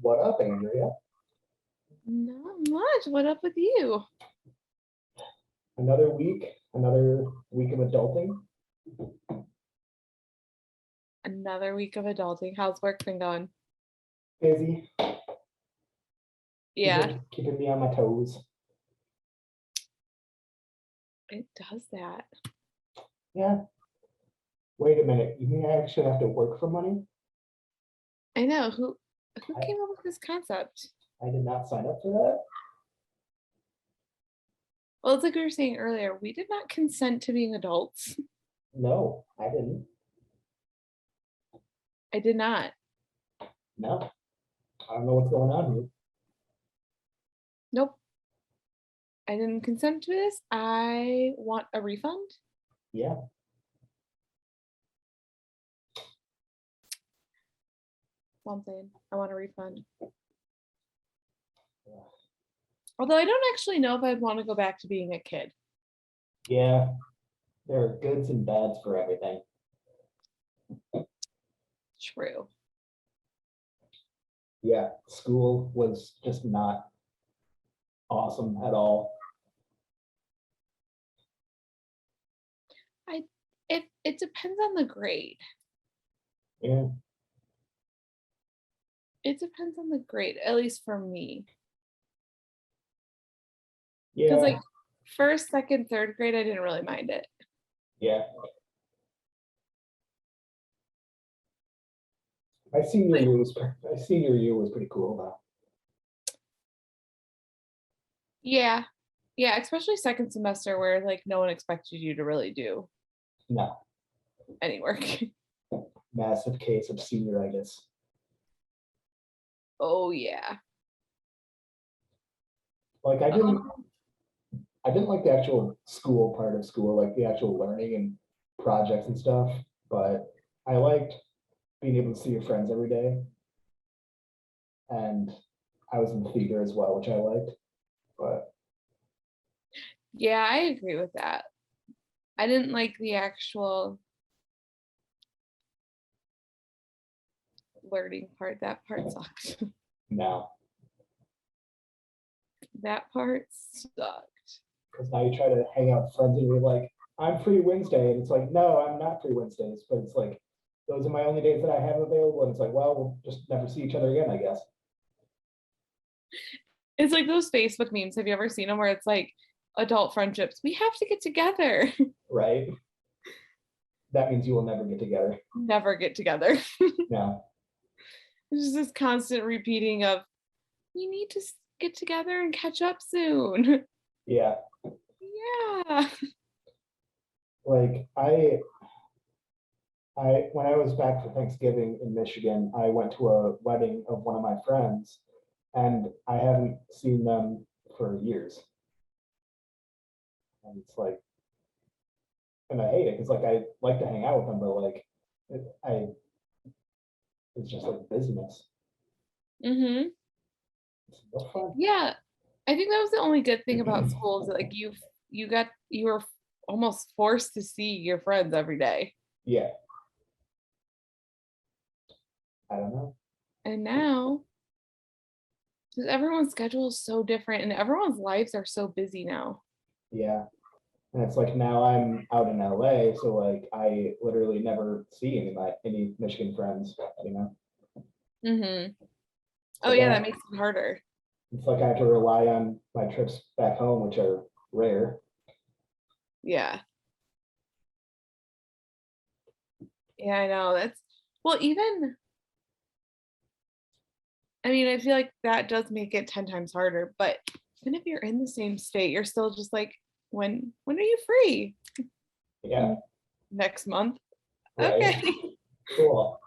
What up, Andrea? Not much. What up with you? Another week of adulting. Another week of adulting. How's work been going? Busy. Yeah, Keeping me on my toes. it does that. Yeah. Wait a minute. You mean I actually have to work for money? I know. Who came up with this concept? I did not sign up for that. Well, it's like we were saying earlier, we did not consent to being adults. No, I didn't. I did not. No. I don't know what's going on here. Nope. I didn't consent to this. I want a refund. Yeah. That's all I'm saying. I want a refund. Although I don't actually know if I'd want to go back to being a kid. Yeah. There are goods and bads for everything. True. Yeah. School was just not awesome at all. It depends on the grade. Yeah. It depends on the grade, at least for me. Yeah. Because like first, second, third grade, I didn't really mind it. Yeah. My senior year was pretty cool though. Yeah. Yeah, especially second semester where like no one expected you to really do No. any work. Massive case of senioritis. Oh yeah. Like I didn't like the actual school part of school, like the actual learning and projects and stuff, but I liked being able to see your friends every day. And I was in theater as well, which I liked. But Yeah, I agree with that. I didn't like the actual learning part. That part sucked. no, That part sucked. because now you try to hang out with friends and you're like, I'm free Wednesday. And it's like, no, I'm not free Wednesdays. But it's like, those are my only days that I have available. And it's like, well, we'll just never see each other again, I guess. It's like those Facebook memes. Have you ever seen them where it's like adult friendships? We have to get together. Right? That means you will never get together. Never get together. No. It's just this constant repeating of, we need to get together and catch up soon. Yeah. Yeah. Like I when I was back for Thanksgiving in Michigan, I went to a wedding of one of my friends, and I haven't seen them for years. And it's like, and I hate it because like I like to hang out with them, but like it's just like business. Mm-hmm. It's no fun. Yeah. I think that was the only good thing about school is that like you were almost forced to see your friends every day. Yeah. I don't know. And now, because everyone's schedule is so different and everyone's lives are so busy now. Yeah. And it's like now I'm out in LA, so like I literally never see any Michigan friends, you know. Mm-hmm. Oh Like yeah, that makes it harder. it's like I have to rely on my trips back home, which are rare. Yeah. Yeah, I know. That's well, even I mean, I feel like that does make it 10 times harder, but even if you're in the same state, you're still just like, when are you free? Yeah. Next month. Right. Okay. Cool.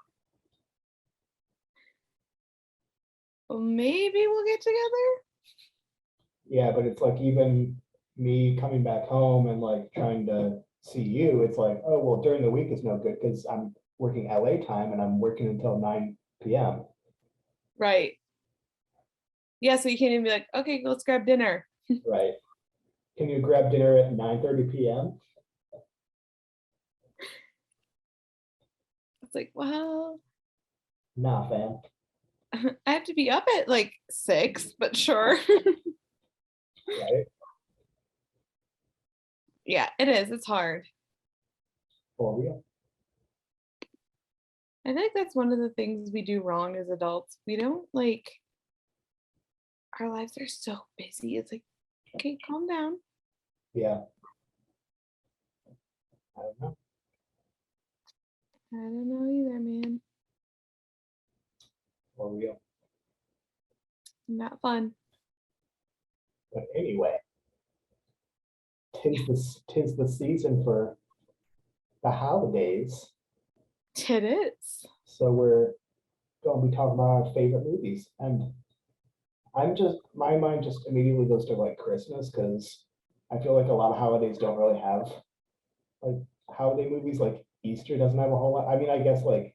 Well, maybe we'll get together. Yeah, but it's like even me coming back home and like trying to see you, it's like, oh well, during the week is no good because I'm working LA time and I'm working until 9 p.m. Right. Yeah, so you can't even be like, okay, let's grab dinner. Right. Can you grab dinner at 9:30 p.m.? It's like, well, Nah, fam. I have to be up at like 6, but sure. Right? Yeah, it is. It's hard. For real. I think that's one of the things we do wrong as adults. We don't like, our lives are so busy. It's like, okay, calm down. Yeah. I don't know. I don't know either, man. For real. Not fun. But anyway, tis the season for the holidays. It is. So we're going to be talking about our favorite movies. And my mind just immediately goes to like Christmas because I feel like a lot of holidays don't really have like holiday movies. Like Easter doesn't have a whole lot. I mean, I guess like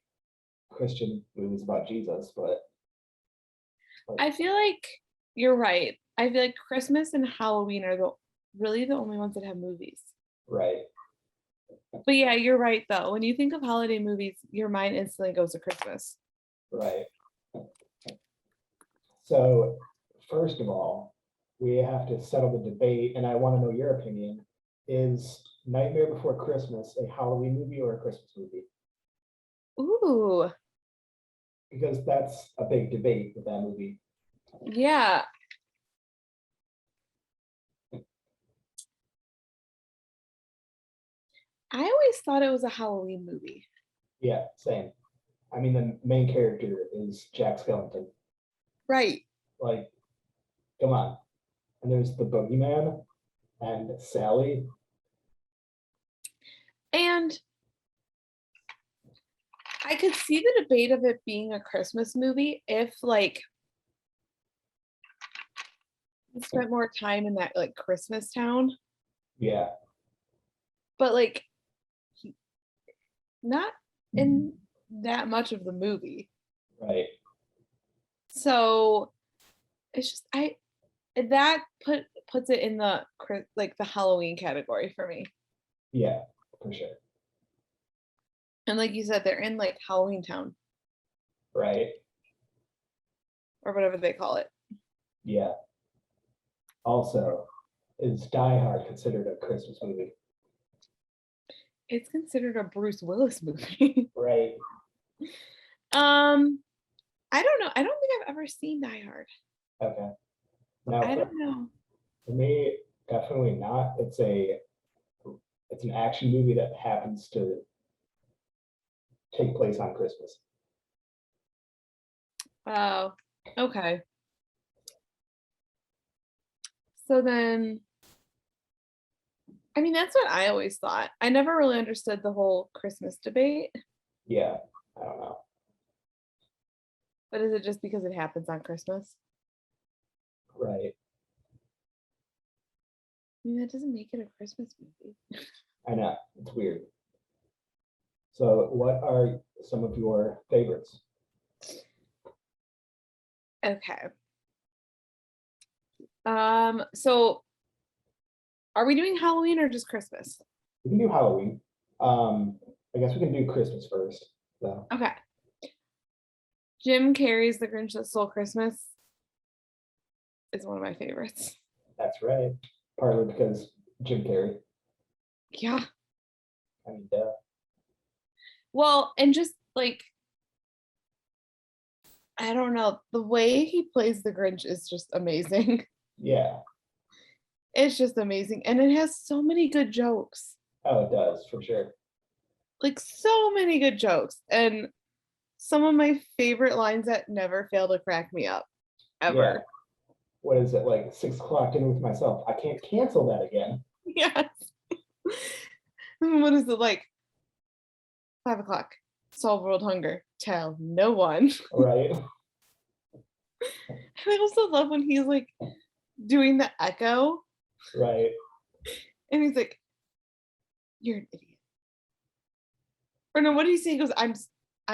Christian movies about Jesus, but I feel like you're right. I feel like Christmas and Halloween are really the only ones that have movies. right, But yeah, you're right though. When you think of holiday movies, your mind instantly goes to Christmas. right. So first of all, we have to settle the debate, and I want to know your opinion. Is Nightmare Before Christmas a Halloween movie or a Christmas movie? Ooh, Because that's a big debate with that movie. yeah. I always thought it was a Halloween movie. Yeah, same. I mean, the main character is Jack Skellington. Right. Like, come on. And there's the boogeyman and Sally. And I could see the debate of it being a Christmas movie if like we spent more time in that like Christmas town, Yeah, but like not in that much of the movie. right. So it's just that puts it in the like the Halloween category for me. Yeah, for sure. And like you said, they're in like Halloween Town Right. or whatever they call it. Yeah. Also, is Die Hard considered a Christmas movie? It's considered a Bruce Willis movie. Right. I don't know. I don't think I've ever seen Die Hard. Okay. Now, I don't know. for me, definitely not. It's an action movie that happens to take place on Christmas. Oh, okay. So then, I mean, that's what I always thought. I never really understood the whole Christmas debate, Yeah, I don't know. but is it just because it happens on Christmas? Right. I mean, that doesn't make it a Christmas movie. I know. It's weird. So, what are some of your favorites? Okay. So are we doing Halloween or just Christmas? We can do Halloween. I guess we can do Christmas first. So, Okay. Jim Carrey's The Grinch That Stole Christmas is one of my favorites. that's right. Partly because Jim Carrey. Yeah. I mean, duh. Well, and just like, I don't know, the way he plays the Grinch is just amazing. Yeah. It's just amazing. And it has so many good jokes. Oh, it does for sure. Like, so many good jokes. And some of my favorite lines that never fail to crack me up, ever. Yeah. What is it, like 6 o'clock dinner with myself? I can't cancel that again. Yes. What is it like? 5 o'clock. Solve world hunger. Tell no one. Right. And I also love when he's like doing the echo. Right. And he's like, "You're an idiot." Or no, what did he say? He goes, I'm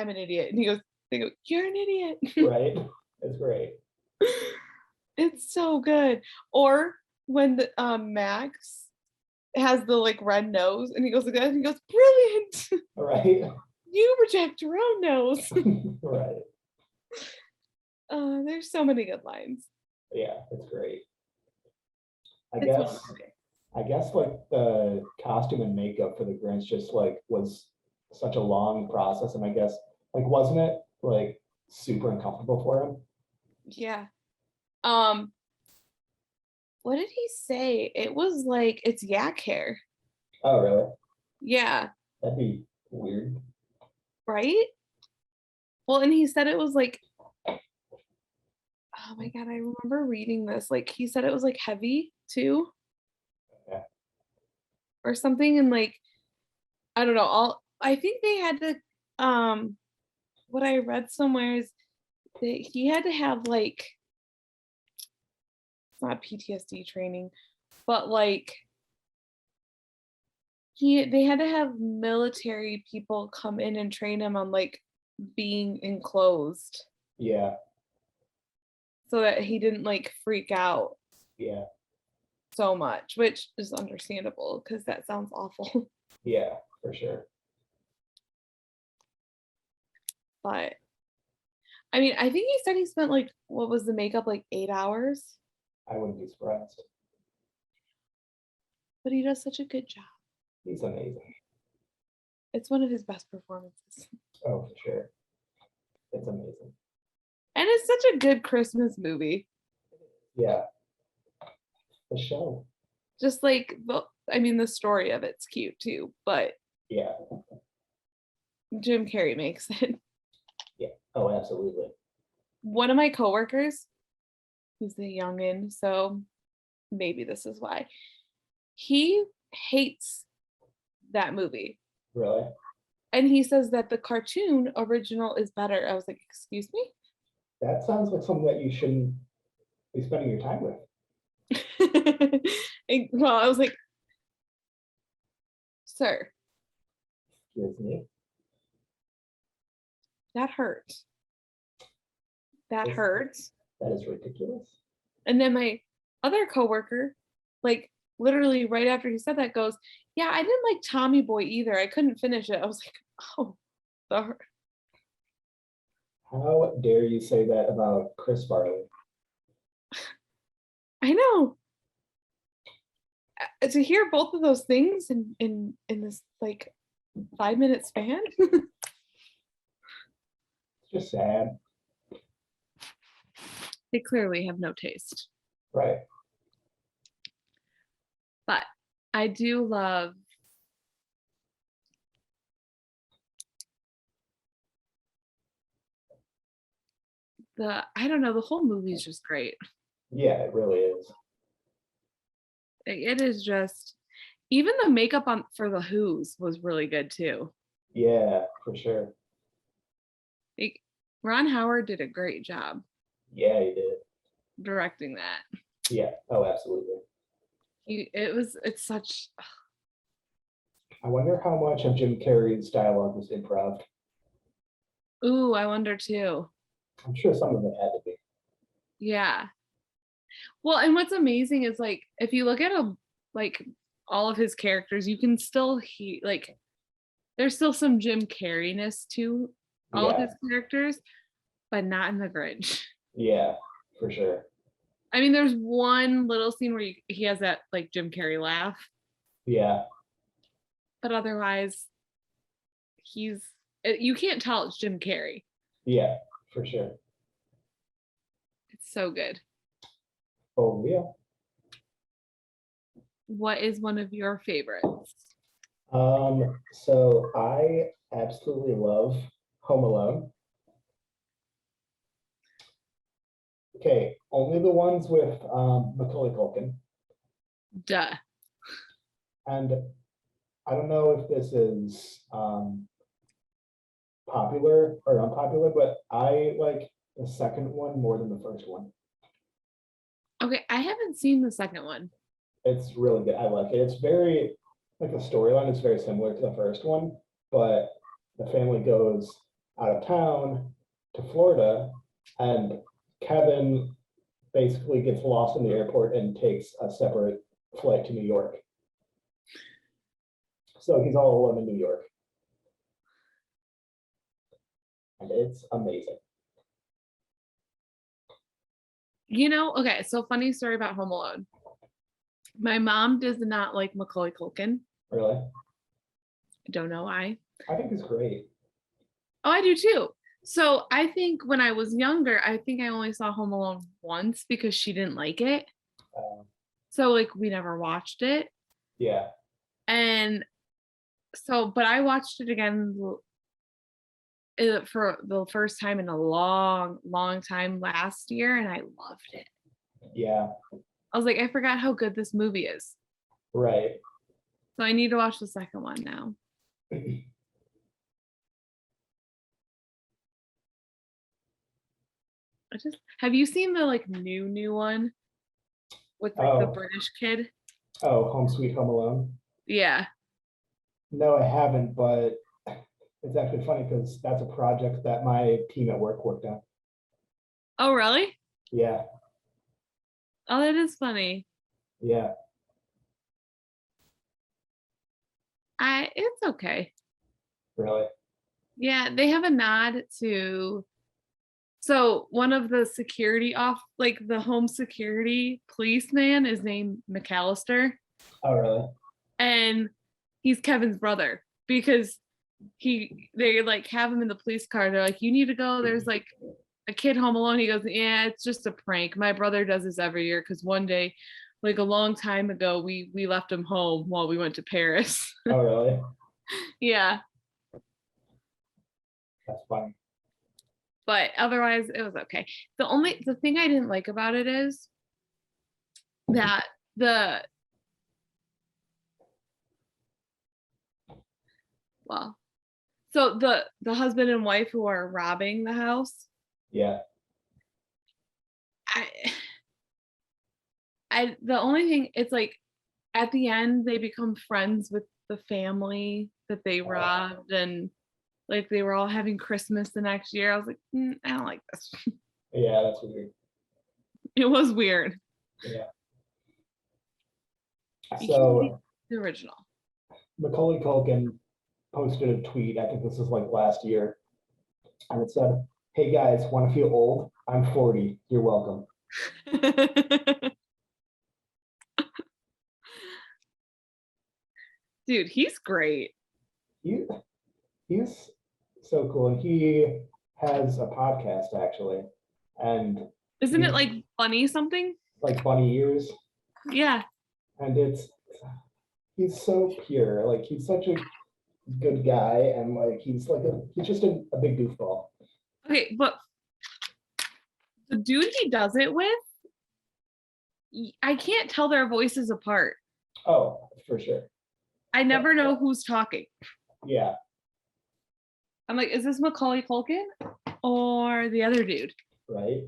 an idiot. And they go, "You're an idiot." Right. It's great. It's so good. Or when the Max has the like red nose and he goes like that and he goes, "Brilliant." Right. You reject your own nose. Right. There's so many good lines. Yeah, it's great. I It's one of guess my I guess like the costume and makeup for the Grinch just like was such a long process, and I guess like wasn't it like super uncomfortable for him? yeah. Um, what did he say? It was like it's yak hair. Oh, really? Yeah, That'd be weird. right? Well, and he said it was like, oh my God, I remember reading this. Like he said it was like heavy too, Yeah. or something. And like, I don't know. I think they had to what I read somewhere is that he had to have like it's not PTSD training, but like they had to have military people come in and train him on like being enclosed Yeah, so that he didn't like freak out yeah, so much, which is understandable because that sounds awful. yeah, for sure. But I mean, I think he said he spent like what was the makeup like 8 hours, I wouldn't be surprised. but he does such a good job. He's amazing. It's one of his best performances. Oh, for sure. It's amazing. And it's such a good Christmas movie. Yeah, the show. Just like I mean the story of it's cute too, but Yeah, Jim Carrey makes it. yeah. Oh, absolutely. One of my coworkers, who's a youngin, so maybe this is why, he hates that movie. Really? And he says that the cartoon original is better. I was like, excuse me? That sounds like something that you shouldn't be spending your time with. Well, I was like, sir, Excuse me. that hurts. That This- hurts. That is ridiculous. And then my other coworker, like literally right after he said that, goes, yeah, I didn't like Tommy Boy either. I couldn't finish it. I was like, oh, the How dare you say that about Chris Farley? I know. To hear both of those things in this like 5 minute span. It's just sad. They clearly have no taste. Right. But I do love I don't know, the whole movie is just great. Yeah, it really is. It is just even the makeup on for the Who's was really good too. Yeah, for sure. Like, Ron Howard did a great job Yeah, he did. directing that. Yeah. Oh, absolutely. It's such I wonder how much of Jim Carrey's dialogue was improv. ooh, I wonder too. I'm sure some of it had to be. Yeah. Well, and what's amazing is like if you look at like all of his characters, you can still like there's still some Jim Carreyness to all of Yeah, his characters, but not in the Grinch. yeah, for sure. I mean, there's one little scene where he has that like Jim Carrey laugh, Yeah, but otherwise, you can't tell it's Jim Carrey. yeah, for sure. It's so good. Oh, yeah. What is one of your favorites? So I absolutely love Home Alone. Okay, only the ones with Macaulay Culkin. Duh. And I don't know if this is popular or unpopular, but I like the second one more than the first one. Okay, I haven't seen the second one. It's really good. I like it. It's very like the storyline is very similar to the first one, but the family goes out of town to Florida, and Kevin basically gets lost in the airport and takes a separate flight to New York. So he's all alone in New York. And it's amazing. Okay, so funny story about Home Alone. My mom does not like Macaulay Culkin. Really? I don't know why. I think it's great. Oh, I do too. So I think when I was younger, I think I only saw Home Alone once because she didn't like it. So like we never watched it. Yeah. And so, but I watched it again for the first time in a long, long time last year, and I loved it. Yeah. I was like, I forgot how good this movie is. Right. So I need to watch the second one now. Have you seen the like new one with like the British kid? Oh, Home Sweet Home Alone. Yeah. No, I haven't, but it's actually funny because that's a project that my team at work worked on. Oh, really? Yeah. Oh, that is funny. Yeah. It's okay. Really. Yeah, they have a nod to so one of the like the home security policeman is named McAllister. Oh, really? And he's Kevin's brother because they like have him in the police car. They're like, you need to go. There's like a kid home alone. He goes, yeah, it's just a prank. My brother does this every year because one day, like a long time ago, we left him home while we went to Paris. Oh, really? Yeah. That's funny. But otherwise it was okay. The thing I didn't like about it is that so the husband and wife who are robbing the house. Yeah. The only thing, it's like at the end they become friends with the family that they robbed, and like they were all having Christmas the next year. I was like, I don't like this. Yeah, that's weird. It was weird. Yeah. You So the original. Macaulay Culkin posted a tweet, I think this was like last year, and it said, "Hey guys, want to feel old? I'm 40. You're welcome." Dude, he's great. He's so cool, and he has a podcast actually, and Isn't it like funny something? like Bunny Ears? Yeah. And he's so pure. Like he's such a good guy, and like he's just a big goofball. Okay, but the dude he does it with, I can't tell their voices apart. Oh, for sure. I never know who's talking. Yeah. I'm like, is this Macaulay Culkin or the other dude? Right.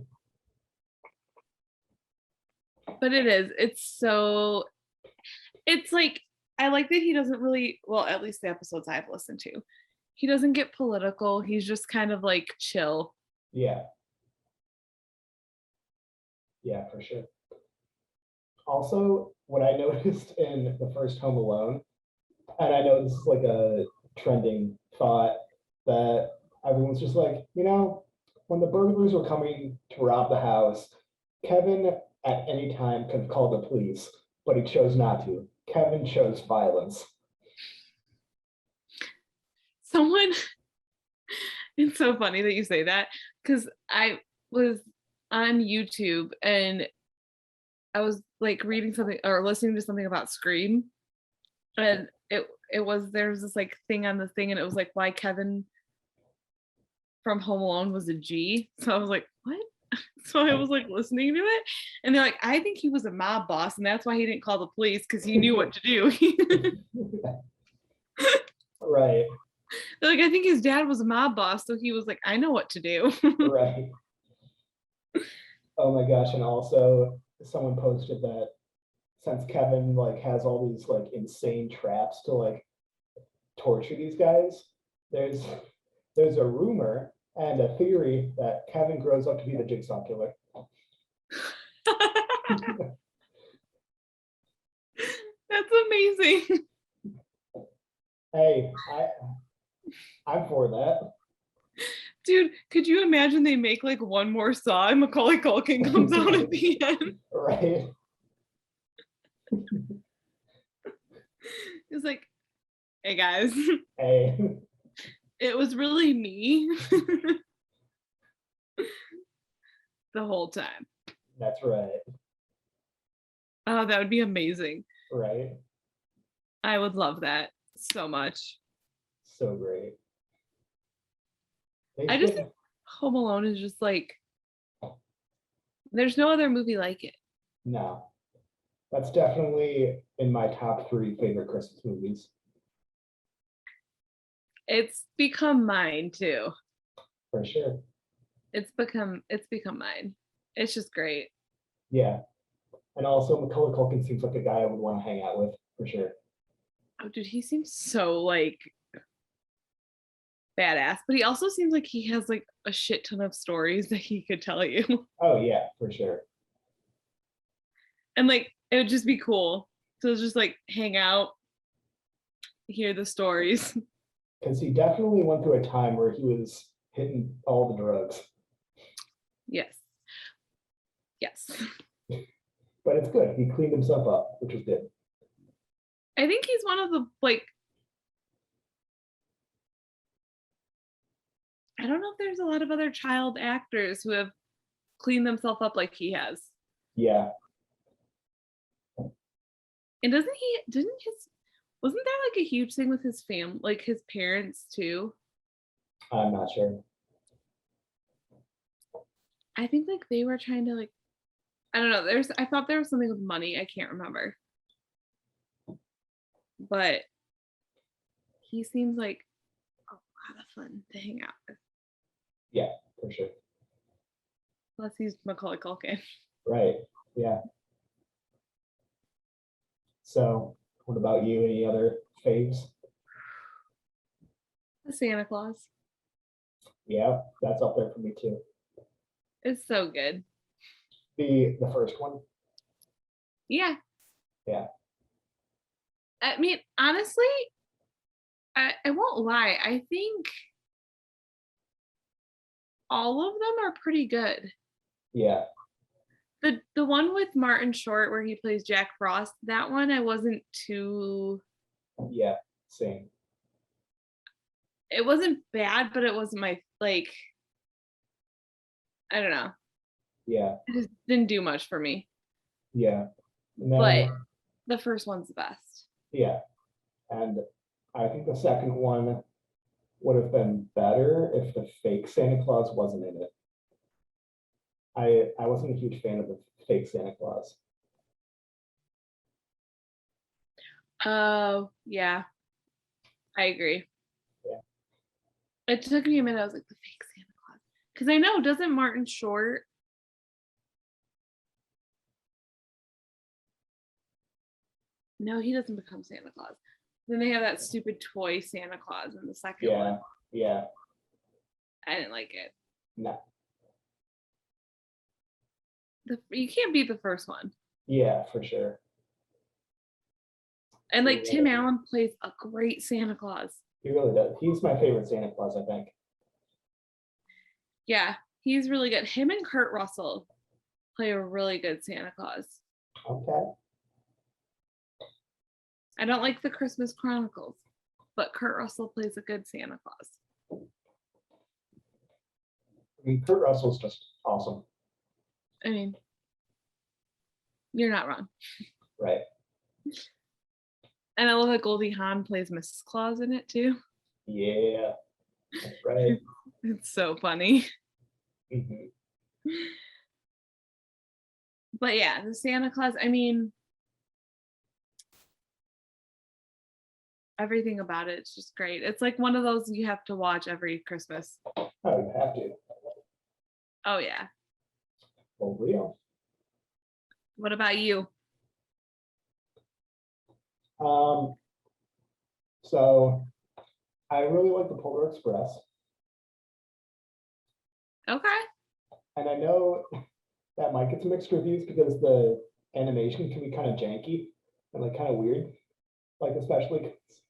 But it's like, I like that he doesn't really, well, at least the episodes I've listened to, he doesn't get political. He's just kind of like chill. Yeah. Yeah, for sure. Also, what I noticed in the first Home Alone, and I know this is like a trending thought, that everyone's just like, when the burglars were coming to rob the house, Kevin at any time could have called the police, but he chose not to. Kevin chose violence. It's so funny that you say that because I was on YouTube and I was like reading something or listening to something about Scream, and there was this like thing on the thing, and it was like why Kevin from Home Alone was a G. So I was like, what? So I was like listening to it, and they're like, I think he was a mob boss, and that's why he didn't call the police because he knew what to do. Right. They're like, I think his dad was a mob boss, so he was like, I know what to do. Right. Oh my gosh! And also, someone posted that since Kevin like has all these like insane traps to like torture these guys, there's a rumor and a theory that Kevin grows up to be the Jigsaw killer. That's amazing. Hey, I'm for that. Dude, could you imagine they make like one more Saw and Macaulay Culkin comes out at the end? Right. It's like, hey guys, Hey, it was really me the whole time. that's right. Oh, that would be amazing. Right. I would love that so much. So great. They I just should. think Home Alone is just like, there's no other movie like it. No, that's definitely in my top 3 favorite Christmas movies. It's become mine too. For sure. It's become mine. It's just great. Yeah. And also Macaulay Culkin seems like a guy I would want to hang out with, for sure. Oh, dude, he seems so like badass, but he also seems like he has like a shit ton of stories that he could tell you. Oh yeah, for sure. And like it would just be cool to just like hang out, hear the stories. Because he definitely went through a time where he was hitting all the drugs. Yes. Yes. But it's good. He cleaned himself up, which was good. I think he's one of the like, I don't know if there's a lot of other child actors who have cleaned themselves up like he has. Yeah. And wasn't there like a huge thing with his family, like his parents too? I'm not sure. I think like they were trying to like, I don't know. I thought there was something with money. I can't remember. But he seems like a lot of fun to hang out with. Yeah, for sure. Plus he's Macaulay Culkin. Right. Yeah. So what about you? Any other faves? The Santa Claus. Yeah, that's up there for me too. It's so good. The first one. Yeah. Yeah. I mean, honestly, I won't lie. I think all of them are pretty good. Yeah. The one with Martin Short where he plays Jack Frost, that one I wasn't too, Yeah. Same. it wasn't bad, but it wasn't my like, I don't know. Yeah. It just didn't do much for me. Yeah. And But then the first one's the best. yeah. And I think the second one would have been better if the fake Santa Claus wasn't in it. I wasn't a huge fan of the fake Santa Claus. Oh, yeah. I agree. Yeah. It took me a minute. I was like, the fake Santa Claus. Because I know, doesn't Martin Short? No, he doesn't become Santa Claus. Then they have that stupid toy Santa Claus in the second Yeah. one. Yeah. I didn't like it. No. You can't beat the first one. Yeah, for sure. And like Yeah. Tim Allen plays a great Santa Claus. He really does. He's my favorite Santa Claus, I think. Yeah, he's really good. Him and Kurt Russell play a really good Santa Claus. Okay. I don't like the Christmas Chronicles, but Kurt Russell plays a good Santa Claus. I mean, Kurt Russell's just awesome. I mean, you're not wrong. Right. And I love that Goldie Hawn plays Mrs. Claus in it too. Yeah. That's right. It's so funny. Mhm. But yeah, the Santa Claus, I mean, everything about it, it's just great. It's like one of those you have to watch every Christmas. Oh, you have to. Oh yeah. For real. What about you? So I really like the Polar Express. Okay. And I know that might get some mixed reviews because the animation can be kind of janky and like kind of weird. Like especially 'cause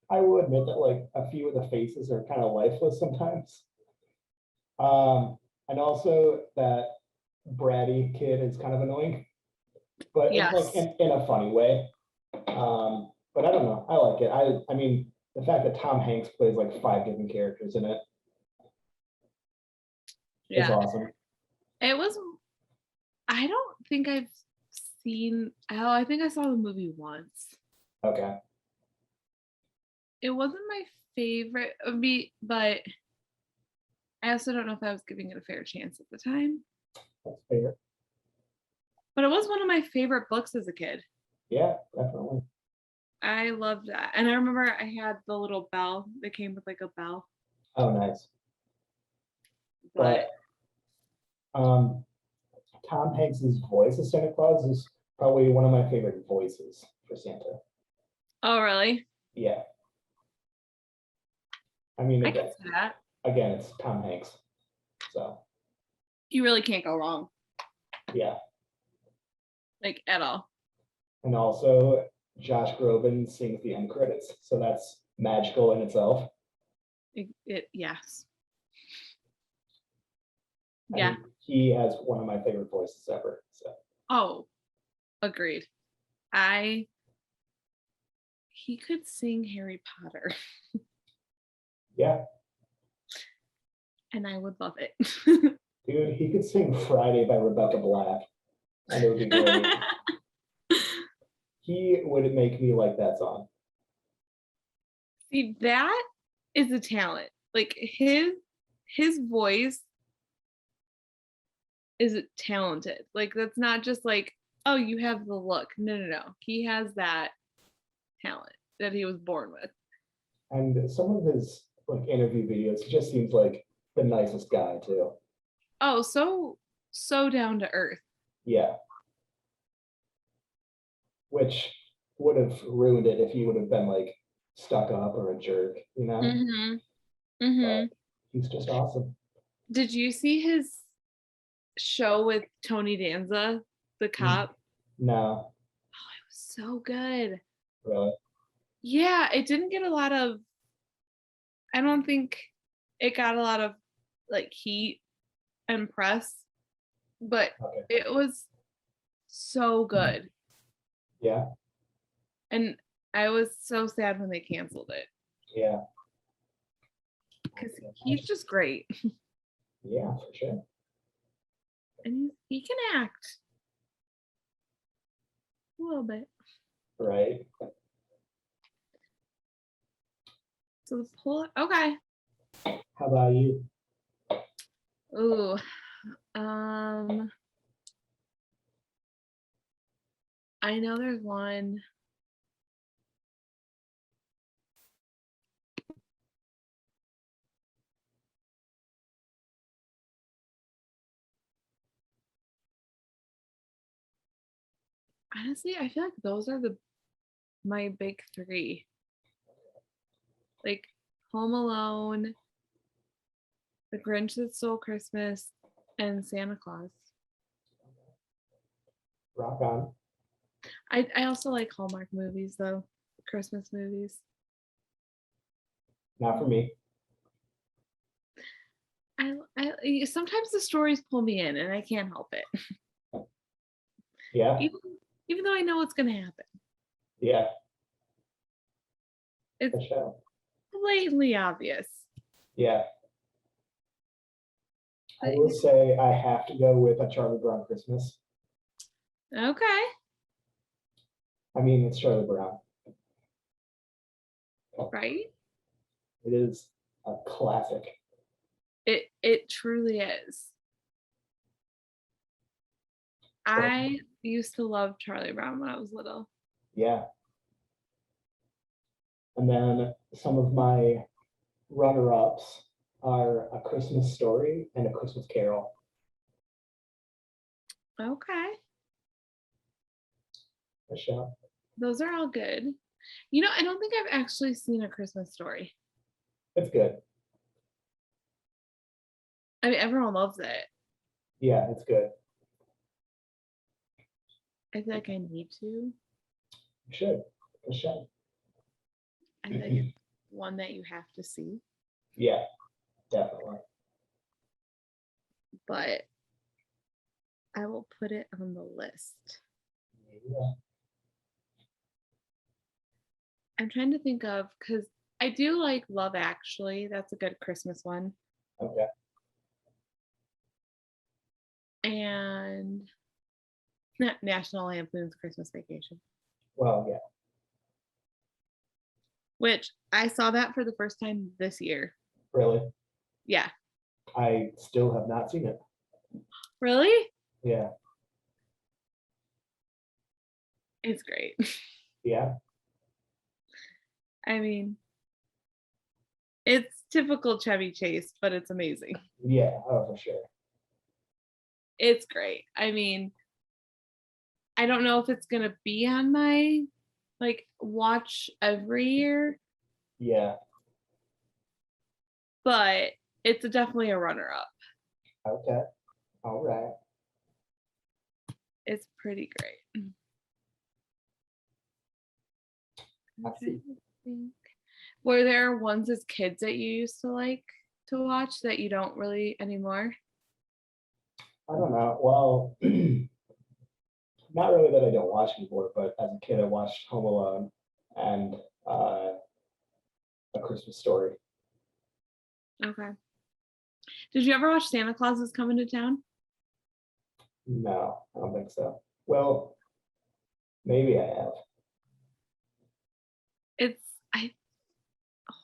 I will admit that like a few of the faces are kind of lifeless sometimes. And also that bratty kid is kind of annoying, but it's like Yes. in a funny way. But I don't know. I like it. I mean, the fact that Tom Hanks plays like 5 different characters in it, it's Yeah. awesome. It was, I don't think I've seen, oh, I think I saw the movie once. Okay. It wasn't my favorite of me, but I also don't know if I was giving it a fair chance at the time. That's fair. But it was one of my favorite books as a kid. Yeah, definitely. I loved that. And I remember I had the little bell that came with like a bell. Oh, nice. But But um, Tom Hanks's voice as Santa Claus is probably one of my favorite voices for Santa. oh, really? Yeah. I mean, I can see that. again, it's Tom Hanks. So You really can't go wrong, yeah. like at all. And also Josh Groban sings the end credits. So that's magical in itself. Yes. I Yeah. mean, he has one of my favorite voices ever. So Oh, agreed. He could sing Harry Potter yeah, and I would love it. dude, he could sing Friday by Rebecca Black and it would be great. He would make me like that song. See, that is a talent. Like his voice is talented. Like that's not just like, oh, you have the look. No, no, no. He has that talent that he was born with. And some of his like interview videos, he just seems like the nicest guy too. Oh, so down to earth. Yeah. Which would have ruined it if he would have been like stuck up or a jerk, you know? Mhm. But Mhm. he's just awesome. Did you see his show with Tony Danza, the cop? No, Oh, it was so good. really. Yeah, it didn't get a lot of, I don't think it got a lot of like heat and press, but Okay. it was so good. Yeah, And I was so sad when they canceled it yeah. because he's just great Yeah, for sure. and he can act a little bit. Right. So the pull, okay. How about you? Ooh, um, I know there's one. Honestly, I feel like those are my big three. Like Home Alone, The Grinch That Stole Christmas, and Santa Claus. Rock on. I also like Hallmark movies though, Christmas movies. Not for me. I sometimes the stories pull me in and I can't help it. Yeah, Even even though I know what's gonna happen. yeah, It's for sure. blatantly obvious. Yeah. I But will say I have to go with A Charlie Brown Christmas. okay. I mean, it's Charlie Brown. Right? It is a classic. It truly is. I used to love Charlie Brown when I was little. Yeah. And then some of my runner-ups are A Christmas Story and A Christmas Carol. Okay. For sure. Those are all good. You know, I don't think I've actually seen A Christmas Story. It's good. I mean, everyone loves it. Yeah, it's good. I feel like I need to. You should. For sure. I feel like it's one that you have to see. Yeah, definitely. but I will put it on the list. Yeah. I'm trying to think of, because I do like Love Actually. That's a good Christmas one. Okay. And National Lampoon's Christmas Vacation, Well, yeah. which I saw that for the first time this year. Really? Yeah. I still have not seen it. Really? Yeah. It's great. Yeah. I mean, it's typical Chevy Chase, but it's amazing. Yeah. Oh, for sure. It's great. I mean, I don't know if it's gonna be on my like watch every year, Yeah. but it's definitely a runner up. Okay. All right. It's pretty great. I I'm see. trying to think. Were there ones as kids that you used to like to watch that you don't really anymore? I don't know. Well, not really that I don't watch anymore, but as a kid, I watched Home Alone and uh, A Christmas Story. Okay. Did you ever watch Santa Claus is Coming to Town? No, I don't think so. Well, maybe I have. It's I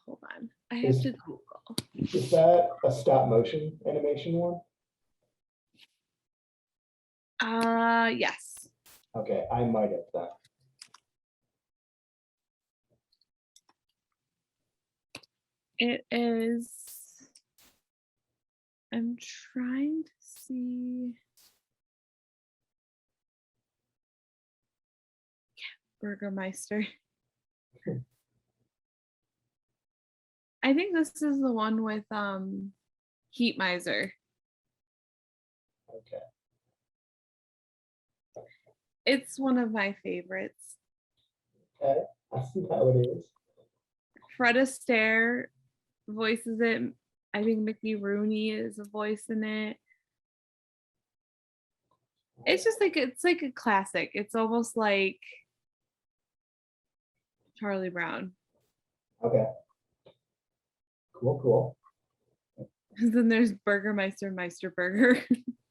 hold on. I have Is, to Google. is that a stop motion animation one? Yes. Okay, I might have that. It is. I'm trying to see. Burgermeister. I think this is the one with Heat Miser. Okay. It's one of my favorites. Okay, I see how it is. Fred Astaire voices it. I think Mickey Rooney is a voice in it. It's just like it's like a classic. It's almost like Charlie Brown. Okay. Cool, cool. Then there's Burgermeister Meister Burger.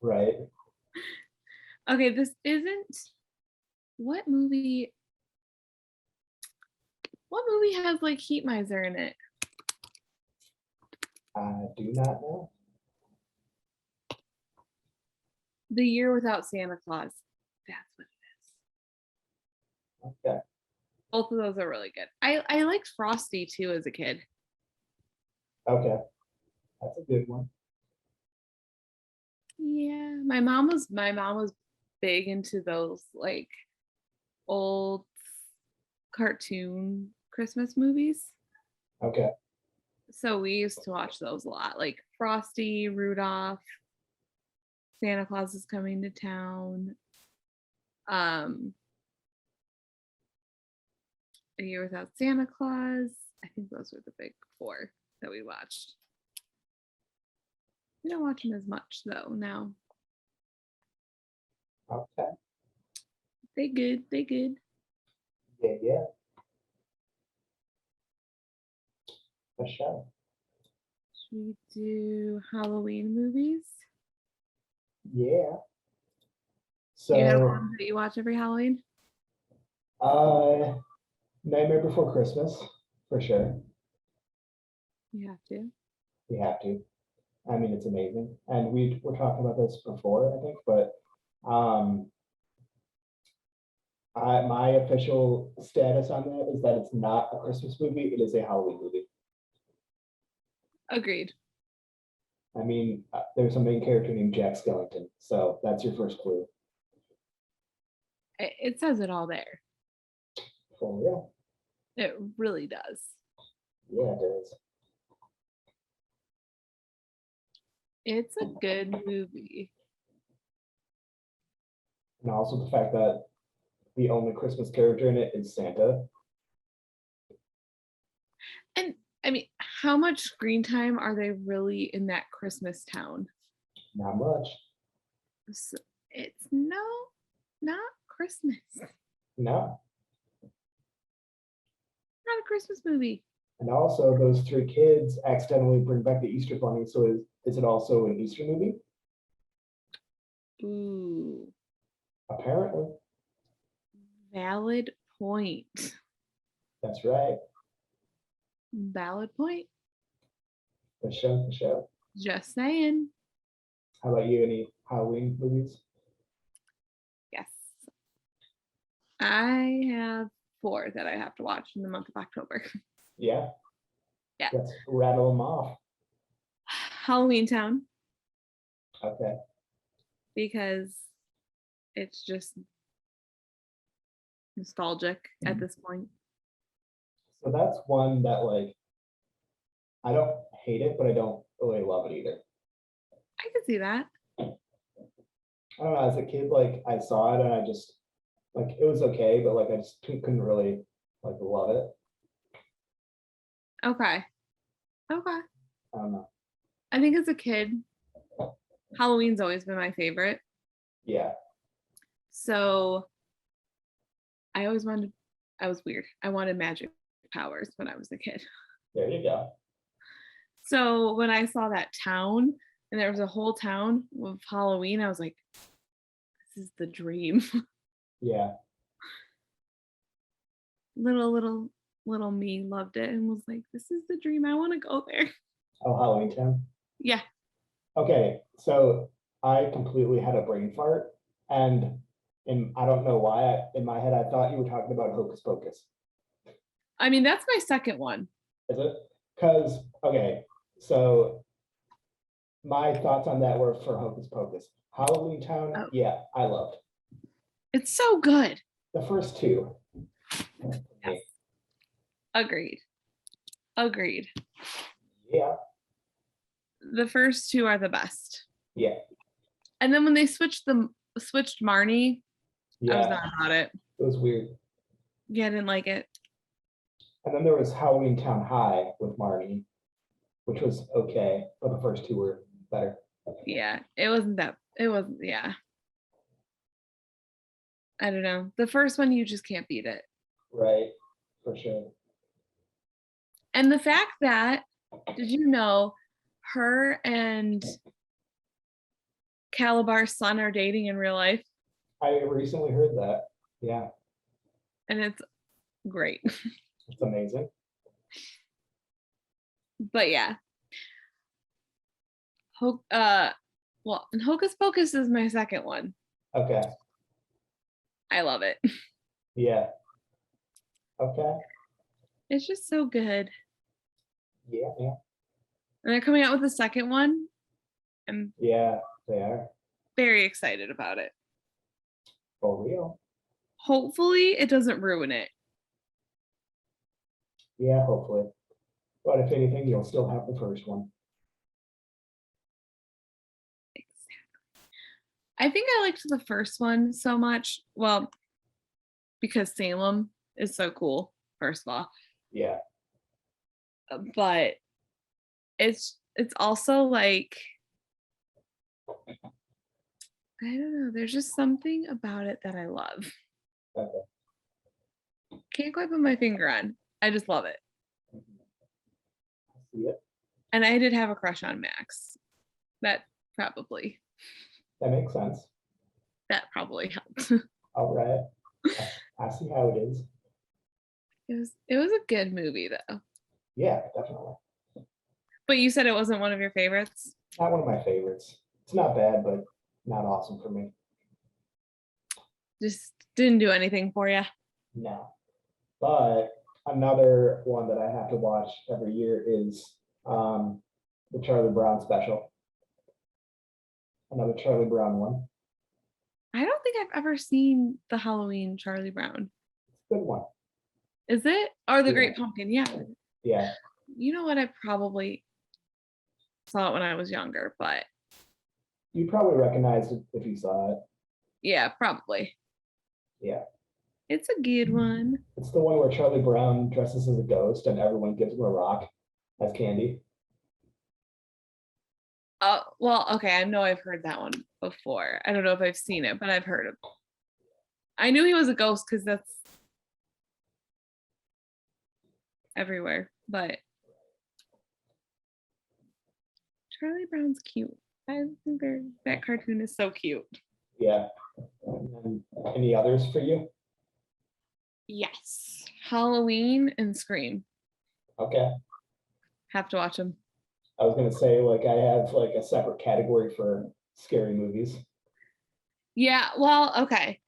Right. Okay, this isn't what movie has like Heat Miser in it? I do not know. The Year Without Santa Claus. That's what it is. Okay. Both of those are really good. I liked Frosty too as a kid. Okay. That's a good one. Yeah, my mom was big into those like old cartoon Christmas movies. Okay. So we used to watch those a lot, like Frosty, Rudolph, Santa Claus is Coming to Town, A Year Without Santa Claus. I think those were the big four that we watched. We don't watch them as much though now. Okay. They good. They good. Yeah, yeah. For sure. Should we do Halloween movies? Yeah. You have So, one that you watch every Halloween? Nightmare Before Christmas, for sure. You have to. We have to. I mean, it's amazing. And we were talking about this before, I think, but my official status on that is that it's not a Christmas movie, it is a Halloween movie. Agreed. I mean, there's a main character named Jack Skellington, so that's your first clue. It says it all there. For real. It really does. Yeah, it is. It's a good movie. And also the fact that the only Christmas character in it is Santa. And I mean, how much screen time are they really in that Christmas town? Not much. So it's not Christmas. No. Not a Christmas movie. And also, those three kids accidentally bring back the Easter Bunny. So is it also an Easter movie? Ooh, Apparently. valid point. That's right. Valid point. The show. Just saying. How about you? Any Halloween movies? Yes. I have 4 that I have to watch in the month of October. Yeah. Yeah. Let's rattle them off. Halloween Town, Okay. because it's just nostalgic at this point. So that's one that like I don't hate it, but I don't really love it either. I can see that. I don't know. As a kid, like I saw it and I just like it was okay, but like I just couldn't really like love it. Okay. I don't know. I think as a kid, Halloween's always been my favorite. Yeah. So I was weird. I wanted magic powers when I was a kid. There you go. So when I saw that town and there was a whole town of Halloween, I was like, this is the dream. Yeah. Little me loved it and was like, this is the dream. I want to go there. Oh, Halloween Town. Yeah. Okay, so I completely had a brain fart, and I don't know why in my head I thought you were talking about Hocus Pocus. I mean, that's my second one. Is it? Because okay, so my thoughts on that were for Hocus Pocus. Halloween Town, Oh. yeah, I loved It's so good. the first two. Yes. Agreed. Yeah, The first 2 are the best. yeah, And then when they switched Marnie, I was yeah. not about it. It was weird. Yeah, I didn't like it. And then there was Halloween Town High with Marnie, which was okay, but the first two were better. Yeah, it wasn't. Yeah. I don't know. The first one, you just can't beat it. Right, for sure. And the fact that, did you know, her and Calabar's son are dating in real life? I recently heard that. Yeah, And it's great. it's amazing. But yeah. And Hocus Pocus is my second one. Okay. I love it. Yeah. Okay. It's just so good. Yeah, yeah. And they're coming out with the second one. I'm Yeah, they are. very excited about it. For real. Hopefully it doesn't ruin it. Yeah, hopefully. But if anything, you'll still have the first one. I think I liked the first one so much. Well, because Salem is so cool, first of all. Yeah. But it's also like, I don't know, there's just something about it that I love. Okay. Can't quite put my finger on. I just love it. I see it. And I did have a crush on Max. That probably sense. That probably helped. All right. I see how it is. It was a good movie though. Yeah, definitely. But you said it wasn't one of your favorites? Not one of my favorites. It's not bad, but not awesome for me. Just didn't do anything for you. No. But another one that I have to watch every year is the Charlie Brown special. Another Charlie Brown one. I don't think I've ever seen the Halloween Charlie Brown. It's a good one. Is it? Or the Yeah. Great Pumpkin? Yeah. Yeah. You know what? I probably saw it when I was younger, but You probably recognize it if you saw it. yeah, probably. Yeah. It's a good one. It's the one where Charlie Brown dresses as a ghost and everyone gives him a rock as candy. Oh, well, okay. I know I've heard that one before. I don't know if I've seen it, but I've heard of. I knew he was a ghost because that's everywhere. But Charlie Brown's cute. I think that cartoon is so cute. Yeah. And any others for you? Yes. Halloween and Scream. Okay. Have to watch them. I was gonna say, like, I have like a separate category for scary movies. Yeah, well, okay.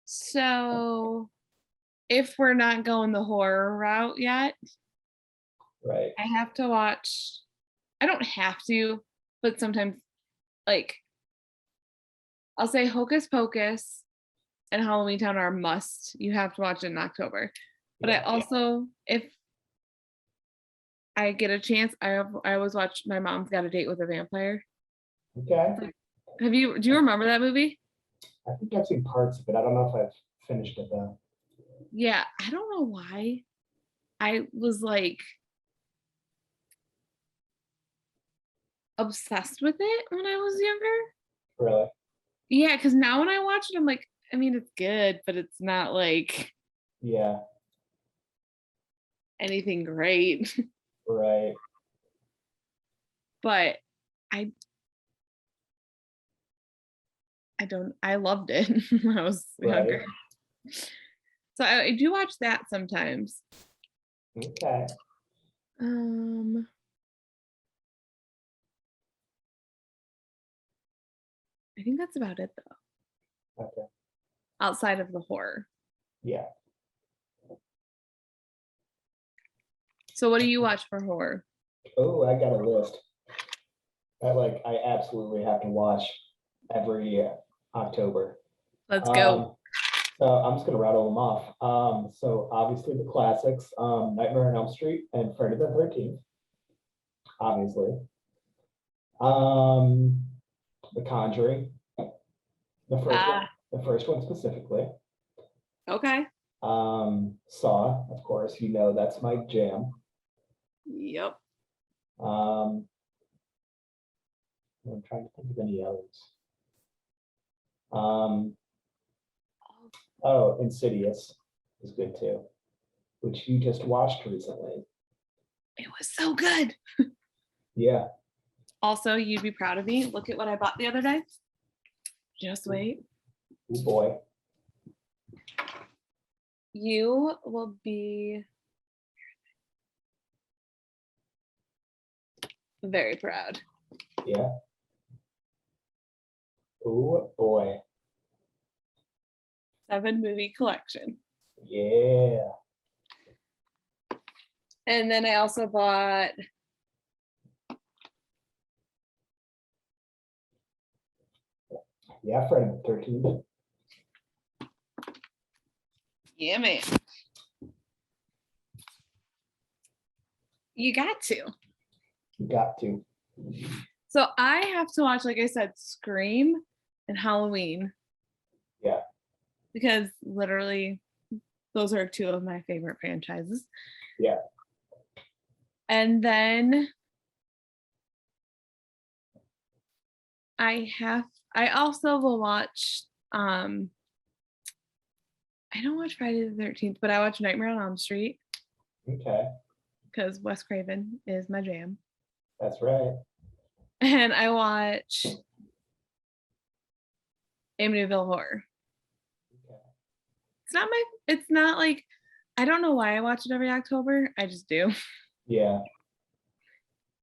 So if we're not going the horror route yet, Right. I have to watch. I don't have to, but sometimes, like, I'll say Hocus Pocus and Halloween Town are a must. You have to watch it in October. But I Yeah. also, if I get a chance, I always watch My Mom's Got a Date with a Vampire. Okay. Do you remember that movie? I think I've seen parts of it. I don't know if I've finished it though. Yeah, I don't know why. I was like obsessed with it when I was younger. Really? Yeah, because now when I watch it, I'm like, I mean, it's good, but it's not like Yeah. anything great. Right. But I I loved it when I was Right. younger. So I do watch that sometimes. Okay. I think that's about it though, Okay. outside of the horror. Yeah. So what do you watch for horror? Oh, I got a list. I absolutely have to watch every October. Let's go. So I'm just gonna rattle them off. So obviously the classics, Nightmare on Elm Street and Friday the 13th, obviously. The Conjuring, the first one specifically. Okay. Saw, of course, that's my jam. Yep. I'm trying to think of any others. Oh, Insidious is good too, which you just watched recently. It was so good. Yeah. Also, you'd be proud of me. Look at what I bought the other day. Just wait. Oh boy. You will be very proud. Yeah. Oh boy. 7-movie collection. Yeah. And then I also bought Yeah, Friday the 13th. yeah, man. You got to. You got to. So I have to watch, like I said, Scream and Halloween. Yeah. Because literally those are two of my favorite franchises. Yeah. And then I also will watch I don't watch Friday the 13th, but I watch Nightmare on Elm Street. Okay. Because Wes Craven is my jam. That's right. And I watch Amityville Horror. Okay. It's not like, I don't know why I watch it every October. I just do. Yeah.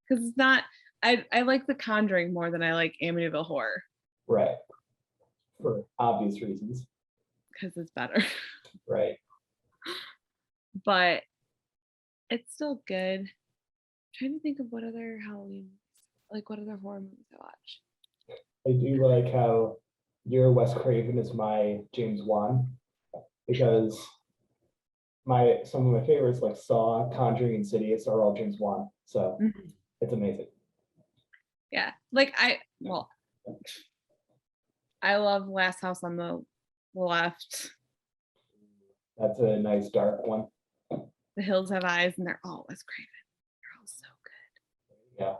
Because it's not, I like The Conjuring more than I like Amityville Horror. Right. For obvious reasons. Because it's better. Right. But it's still good. I'm trying to think of what other what other horror movies I watch. I do like how your Wes Craven is my James Wan, because some of my favorites like Saw, Conjuring, Insidious are all James Wan. So It's amazing. Yeah. I love Last House on the Left. That's a nice dark one. The Hills Have Eyes, and they're all Wes Craven. They're all so good. Yeah.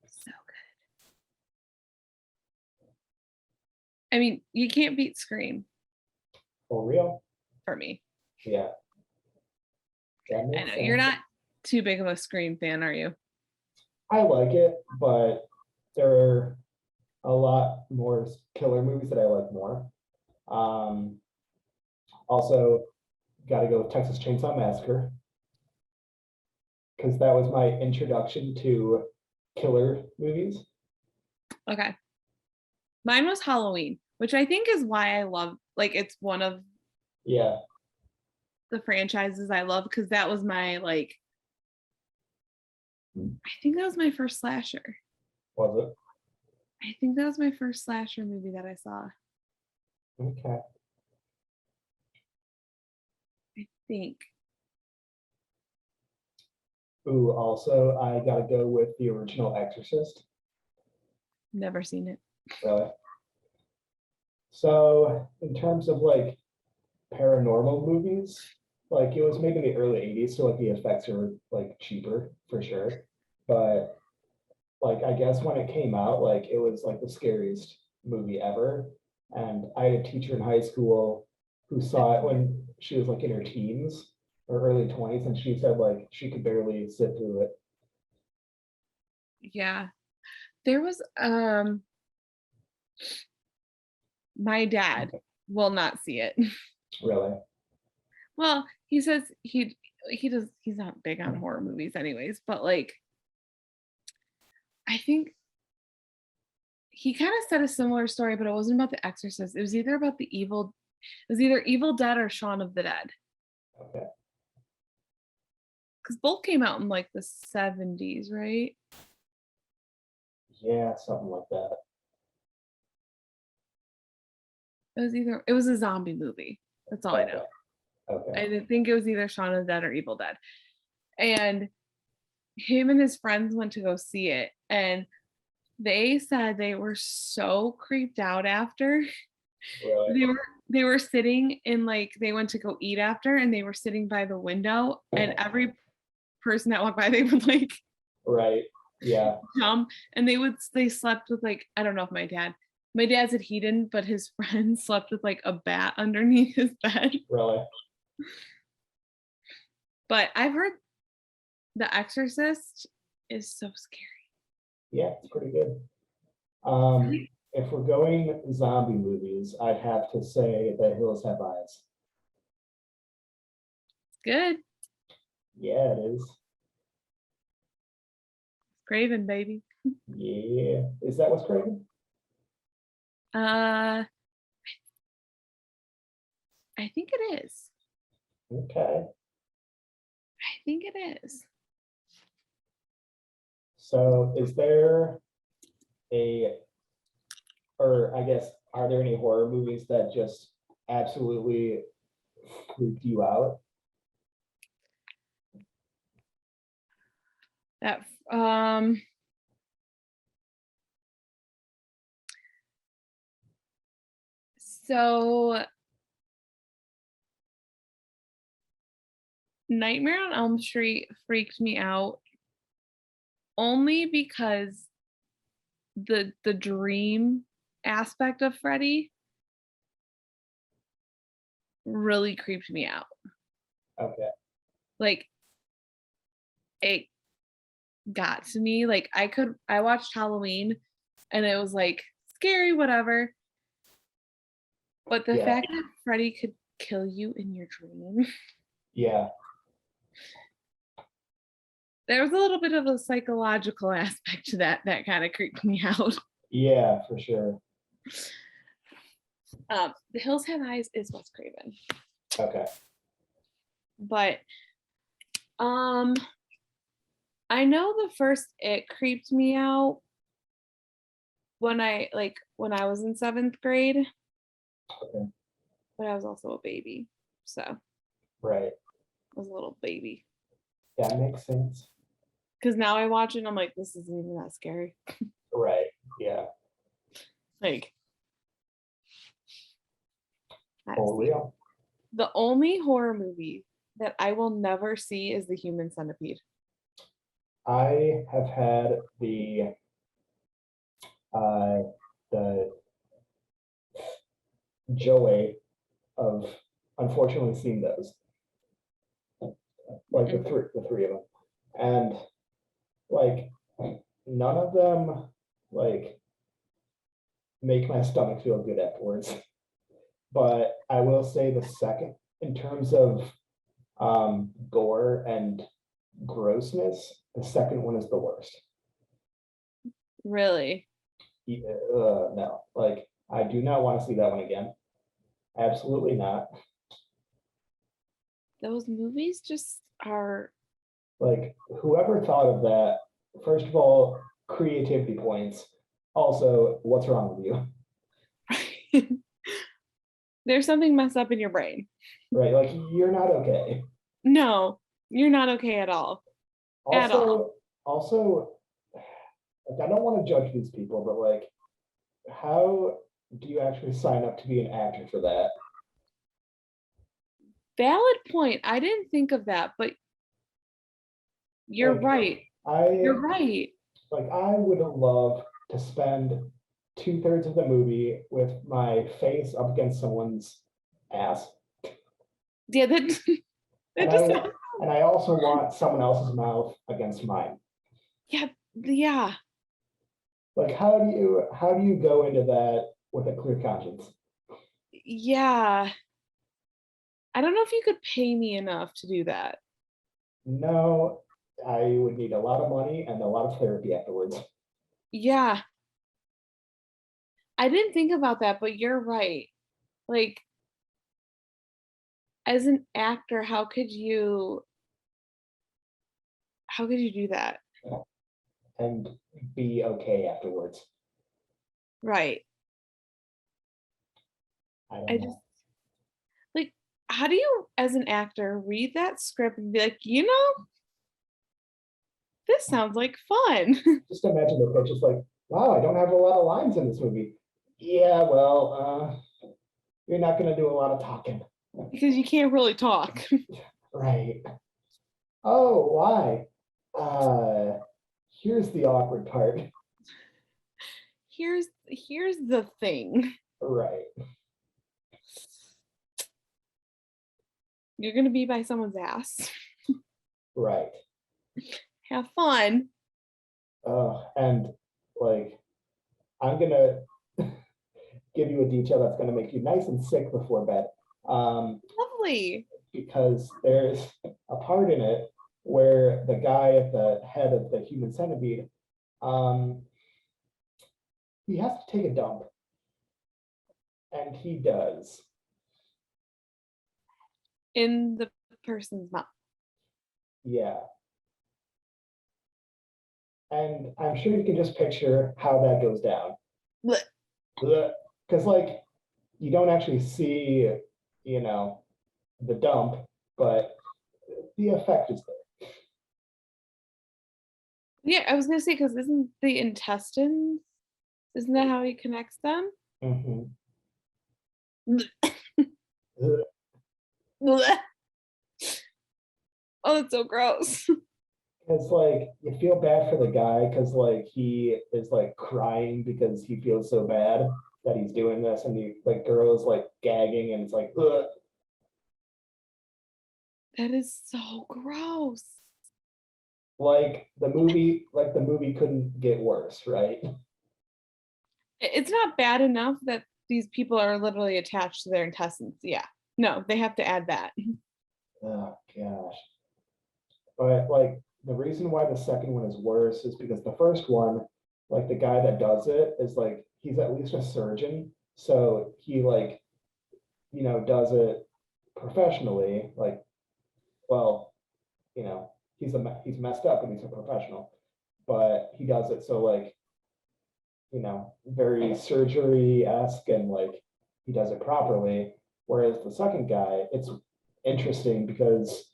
So good. I mean, you can't beat Scream For real? for me. Yeah, that I makes know you're sense. not too big of a Scream fan, are you? I like it, but there are a lot more killer movies that I like more. Um, Also, got to go with Texas Chainsaw Massacre because that was my introduction to killer movies. Okay. Mine was Halloween, which I think is why I love, like, it's one of Yeah, the franchises I love because that was my, like, I think that was my first slasher. was I think that was my first slasher movie that I saw. it? Okay. I think. Ooh, also, I got to go with the original Exorcist. Never seen it. Really. So, in terms of like paranormal movies, like it was made in the early 80s, so like the effects are like cheaper for sure. But like I guess when it came out, like it was like the scariest movie ever. And I had a teacher in high school who saw it when she was like in her teens or early 20s, and she said like she could barely sit through it. Yeah. There was my dad will not see it. Really. Well, he says he's not big on horror movies anyways, but like I think he kind of said a similar story, but it wasn't about The Exorcist. It was either about it was either Evil Dead or Shaun of the Dead. Okay. Because both came out in like the 70s, right? Yeah, something like that. It was a zombie movie. That's all I know. Okay. Okay. I think it was either Shaun of the Dead or Evil Dead. And him and his friends went to go see it. And they said they were so creeped out after. Really. They were sitting in like they went to go eat after and they were sitting by the window and every person that walked by they would like Right. Yeah. jump and they slept with like I don't know if my dad said he didn't, but his friend slept with like a bat underneath his bed. Really. But I've heard The Exorcist is so scary. Yeah, it's pretty good. If we're going zombie movies, I'd have to say The Hills Have Eyes. It's good. Yeah, it is. Craven, baby. Yeah. Is that what's crazy? Uh I think it is. Okay. I think it is. So is there a, or I guess, are there any horror movies that just absolutely freaked you out? That so Nightmare on Elm Street freaked me out only because the dream aspect of Freddy really creeped me out. Okay. Like it got to me. Like I watched Halloween and it was like scary, whatever. But the Yeah. fact that Freddy could kill you in your dream, Yeah. there was a little bit of a psychological aspect to that kind of creeped me out. Yeah, for sure. The Hills Have Eyes is Wes Craven. Okay. But I know the first It creeped me out when I was in 7th grade, Okay. but I was also a baby. So I Right. was a little baby. That makes sense. Because now I watch it and I'm like, this isn't even that scary. Right. Yeah. Like For real. the only horror movie that I will never see is The Human Centipede. I have had uh the joy of unfortunately seeing those, like the three of them, and like none of them like make my stomach feel good afterwards. But I will say the second, in terms of gore and grossness, the second one is the worst. Really? No, like I do not want to see that one again. Absolutely not. Those movies just are. Like whoever thought of that, first of all, creativity points. Also, what's wrong with you? There's something messed up in your brain. Right? Like you're not okay. No, you're not okay at all. At all. Also, like I don't want to judge these people, but like, how do you actually sign up to be an actor for that? Valid point. I didn't think of that, but you're Like, right. You're right. Like I would love to spend 2/3 of the movie with my face up against someone's ass. Yeah, that, And I also want someone else's mouth against mine. yeah. Like how do you go into that with a clear conscience? Yeah. I don't know if you could pay me enough to do that. No, I would need a lot of money and a lot of therapy afterwards. Yeah. I didn't think about that, but you're right. Like, as an actor, how could you do that? And be okay afterwards. Right. I don't I know. just like, how do you as an actor read that script and be like, you know, this sounds like fun? Just imagine the pitch is like, wow, I don't have a lot of lines in this movie. Yeah, well, you're not gonna do a lot of talking. Because you can't really talk. Right. Oh, why? Here's the awkward part. Here's the thing. Right. You're gonna be by someone's ass. Right. Have fun. And like, I'm gonna give you a detail that's gonna make you nice and sick before bed. Lovely. Because there's a part in it where the guy at the head of the human centipede, he has to take a dump. And he does. In the person's mouth. Yeah. And I'm sure you can just picture how that goes down. Because like you don't actually see, you know, the dump, but the effect is there. Yeah, I was gonna say, because isn't the intestines, isn't that how he connects them? Mhm. Oh, that's so gross. It's like you feel bad for the guy because like he is like crying because he feels so bad that he's doing this, and the like girl is like gagging, and it's like, ugh. That is so gross. Like the movie couldn't get worse, right? It's not bad enough that these people are literally attached to their intestines. Yeah. No, they have to add that. Oh gosh. But like the reason why the second one is worse is because the first one, like the guy that does it is like he's at least a surgeon, so he like does it professionally. Like, well, he's messed up and he's a professional, but he does it so like very surgery-esque, and like he does it properly. Whereas the second guy, it's interesting because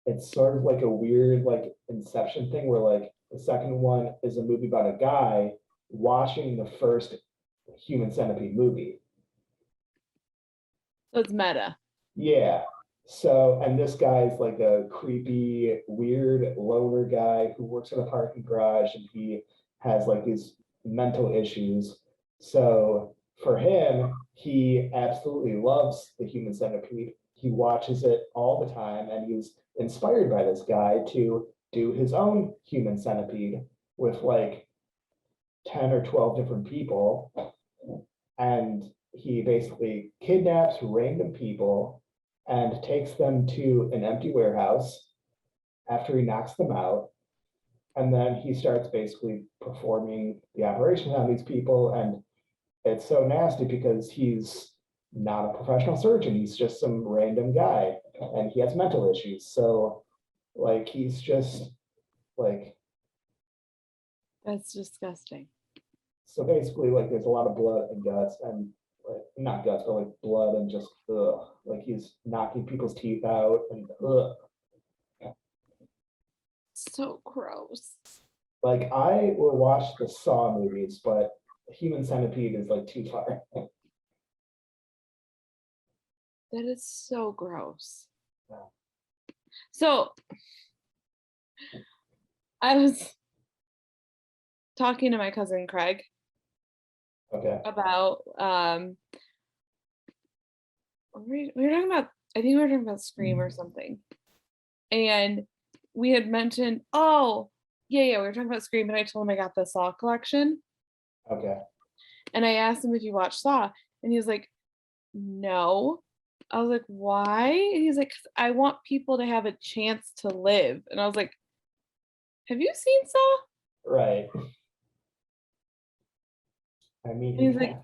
it's sort of like a weird like Inception thing where like the second one is a movie about a guy watching the first human centipede movie. So it's meta. Yeah. So, and this guy is like a creepy, weird loner guy who works in a parking garage, and he has like these mental issues. So for him, he absolutely loves the Human Centipede. He watches it all the time, and he's inspired by this guy to do his own Human Centipede with like 10 or 12 different people. And he basically kidnaps random people and takes them to an empty warehouse after he knocks them out. And then he starts basically performing the operation on these people. And it's so nasty because he's not a professional surgeon. He's just some random guy and he has mental issues. So, like, he's just like, That's disgusting. so basically, like, there's a lot of blood and guts and like, not guts, but like blood and just, ugh. Like, he's knocking people's teeth out and, ugh. So gross. Like, I will watch the Saw movies, but Human Centipede is like too far. That is so gross. Yeah. So I was talking to my cousin Craig Okay. about we were talking about, I think we were talking about Scream or something. And we had mentioned, oh, yeah, we were talking about Scream, and I told him I got the Saw collection. Okay. And I asked him if he watched Saw, and he was like, no. I was like, why? And he's like, 'cause I want people to have a chance to live. And I was like, have you seen Saw? Right. I mean, And he's like,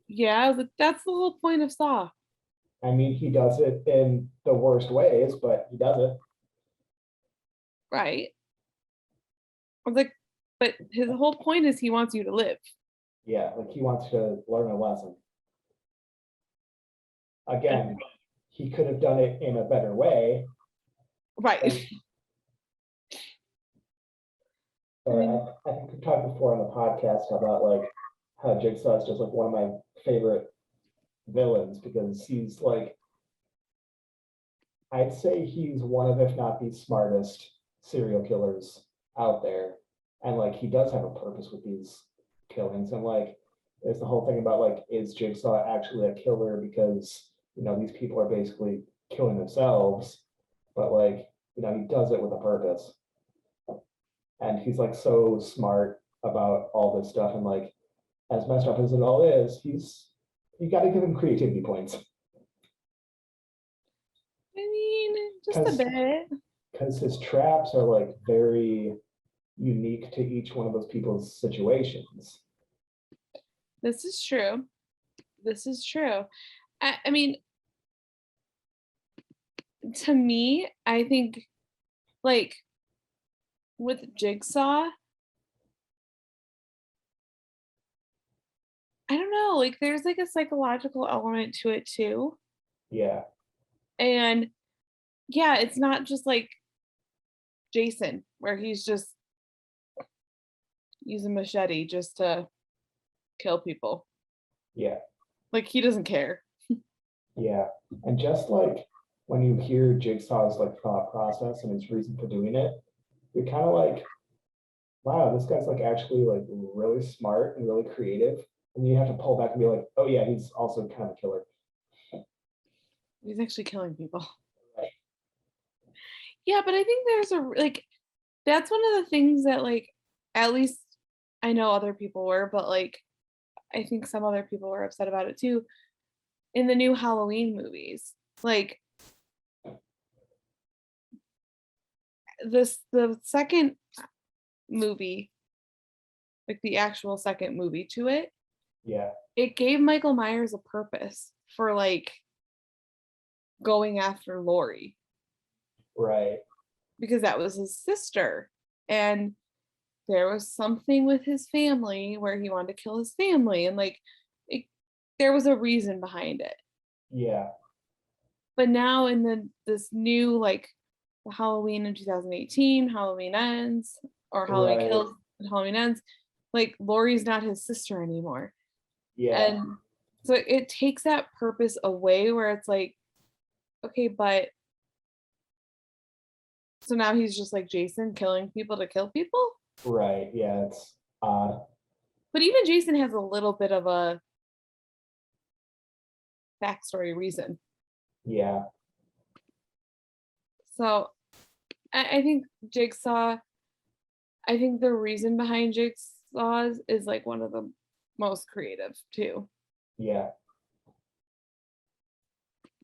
yeah. I was like, that's the whole point of Saw. I mean, he does it in the worst ways, but he does it. Right. I was like, but his whole point is he wants you to live. Yeah, like he wants to learn a lesson. Again, he could have done it in a better way. Right. I think we've talked before on the podcast about like how Jigsaw is just like one of my favorite villains because he's like, I'd say he's one of, if not the smartest serial killers out there. And like he does have a purpose with these killings. And like there's the whole thing about like, is Jigsaw actually a killer? Because these people are basically killing themselves, but like, he does it with a purpose. And he's like so smart about all this stuff. And like as messed up as it all is, you gotta give him creativity points. I mean, just a bit. Because his traps are like very unique to each one of those people's situations. This is true. This is true. I mean, to me, I think like with Jigsaw, I don't know, like there's like a psychological element to it too. Yeah. And yeah, it's not just like Jason, where he's just using machete just to kill people. Yeah. Like he doesn't care. Yeah. And just like when you hear Jigsaw's like thought process and his reason for doing it, you're kind of like, wow, this guy's like actually like really smart and really creative. And you have to pull back and be like, oh yeah, he's also kind of a killer. He's actually killing people. Right. Yeah, but I think there's a like that's one of the things that like at least I know other people were, but like I think some other people were upset about it too in the new Halloween movies. Like the second movie, like the actual second movie to it, Yeah. it gave Michael Myers a purpose for like going after Laurie. Right. Because that was his sister. And there was something with his family where he wanted to kill his family. And like there was a reason behind it. Yeah. But now in this new like Halloween in 2018, Halloween ends, or Halloween Right. kills and Halloween ends, like Laurie's not his sister anymore. Yeah. And so it takes that purpose away where it's like, okay, but so now he's just like Jason killing people to kill people. Right. Yeah. It's odd. But even Jason has a little bit of a backstory reason. Yeah, So I think Jigsaw, I think the reason behind Jigsaw's is like one of the most creative too. yeah.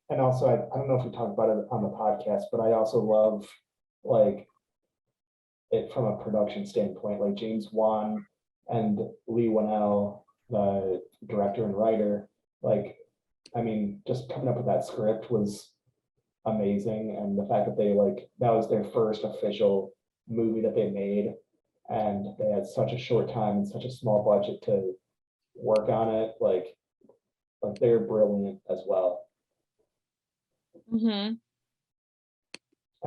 And also, I don't know if we talked about it on the podcast, but I also love like it from a production standpoint, like James Wan and Lee Wanell, the director and writer, like, I mean, just coming up with that script was amazing. And the fact that they like, that was their first official movie that they made. And they had such a short time and such a small budget to work on it. Like they're brilliant as well. Mm-hmm.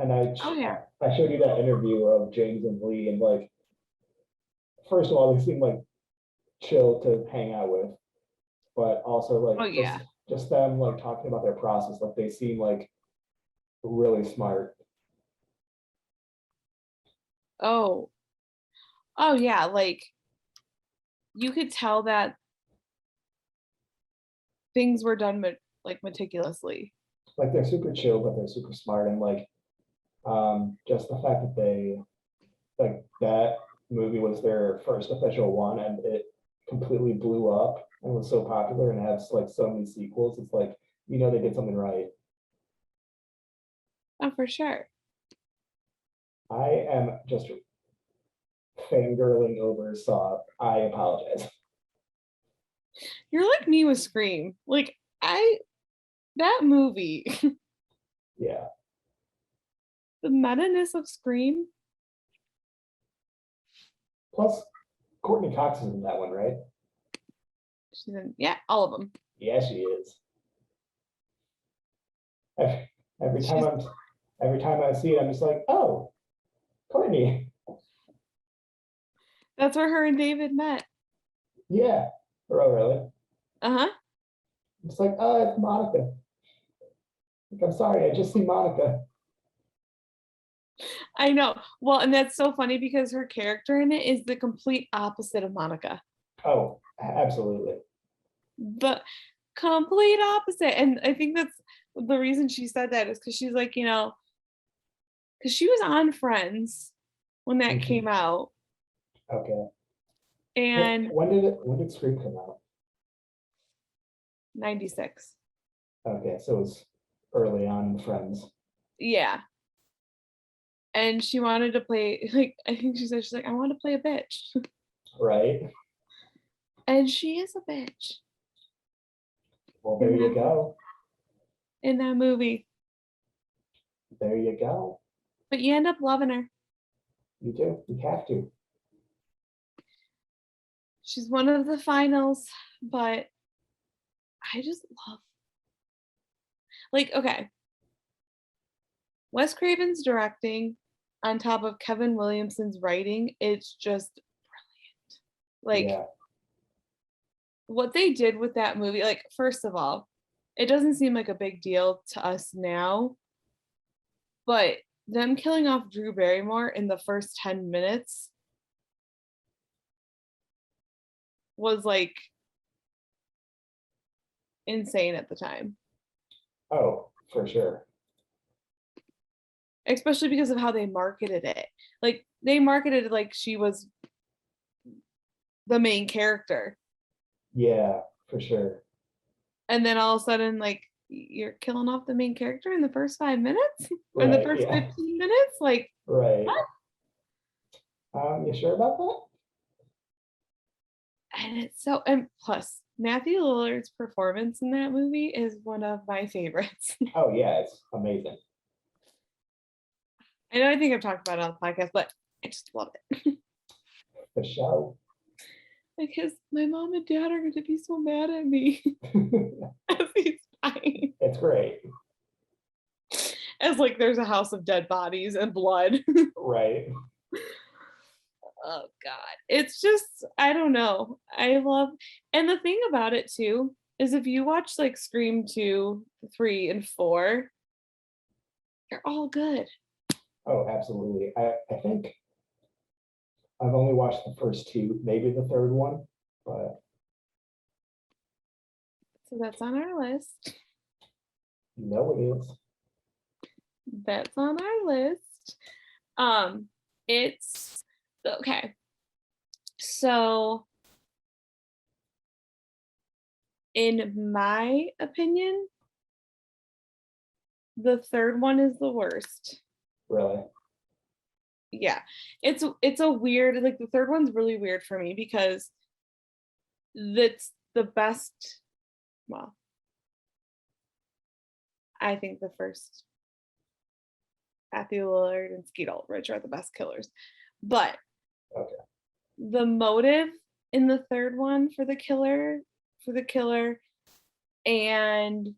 And Oh yeah. I showed you that interview of James and Lee, and like, first of all, they seem like chill to hang out with, but also Oh like yeah. just them like talking about their process, like they seem like really smart. Oh. Oh yeah. Like you could tell that things were done like meticulously. Like they're super chill, but they're super smart, and like just the fact that they like that movie was their first official one, and it completely blew up and was so popular and has like so many sequels. It's like, they did something right. Oh, for sure. I am just fangirling over Saw. I apologize. You're like me with Scream. Like that movie, Yeah. the meta-ness of Scream. Plus, Courtney Cox is in that one, right? She's in, yeah, all of them. Yeah, she is. Every, every time She's I'm every time I see it, I'm just like, oh, Courtney. That's where her and David met. Yeah. Oh, really? Uh-huh. It's like, oh, it's Monica. Like, I'm sorry, I just see Monica. I know. Well, and that's so funny because her character in it is the complete opposite of Monica. Oh, absolutely. The complete opposite. And I think that's the reason she said that is because she's like, because she was on Friends when that came out. Okay. And When did Scream come out? 96. Okay, so it was early on in Friends. Yeah. And she wanted to play, like, I think she said, she's like, I want to play a bitch. Right? And she is a bitch Well, there you go. in that movie. There you go. But you end up loving her. You do. You have to. She's one of the finals, but I just love, like, okay. Wes Craven's directing on top of Kevin Williamson's writing, it's just brilliant. Like, Yeah. what they did with that movie, like, first of all, it doesn't seem like a big deal to us now, but them killing off Drew Barrymore in the first 10 minutes was like insane at the time, Oh, for sure. especially because of how they marketed it. Like, they marketed it like she was the main character. Yeah, for sure. And then all of a sudden, like, you're killing off the main character in the first 5 minutes? Or in the Right. first Yeah. 15 minutes? Like, Right. what? You sure about that? And it's so, and plus, Matthew Lillard's performance in that movie is one of my favorites. Oh yeah, it's amazing. I know I think I've talked about it on the podcast, but I just love it. The show. Because my mom and dad are going to be so mad at me as he's dying. It's great. As like there's a house of dead bodies and blood. Right. Oh God. It's just, I don't know. I love, and the thing about it too is if you watch like Scream 2, 3, and 4, they're all good. Oh, absolutely. I think I've only watched the first two, maybe the third one, but So that's on our list. You know it is. That's on our list. It's okay. So in my opinion, the third one is the worst. Really? Yeah. It's a weird, like the third one's really weird for me because that's the best, well, I think the first Matthew Lillard and Skeet Ulrich are the best killers. But Okay. the motive in the third one for the killer, and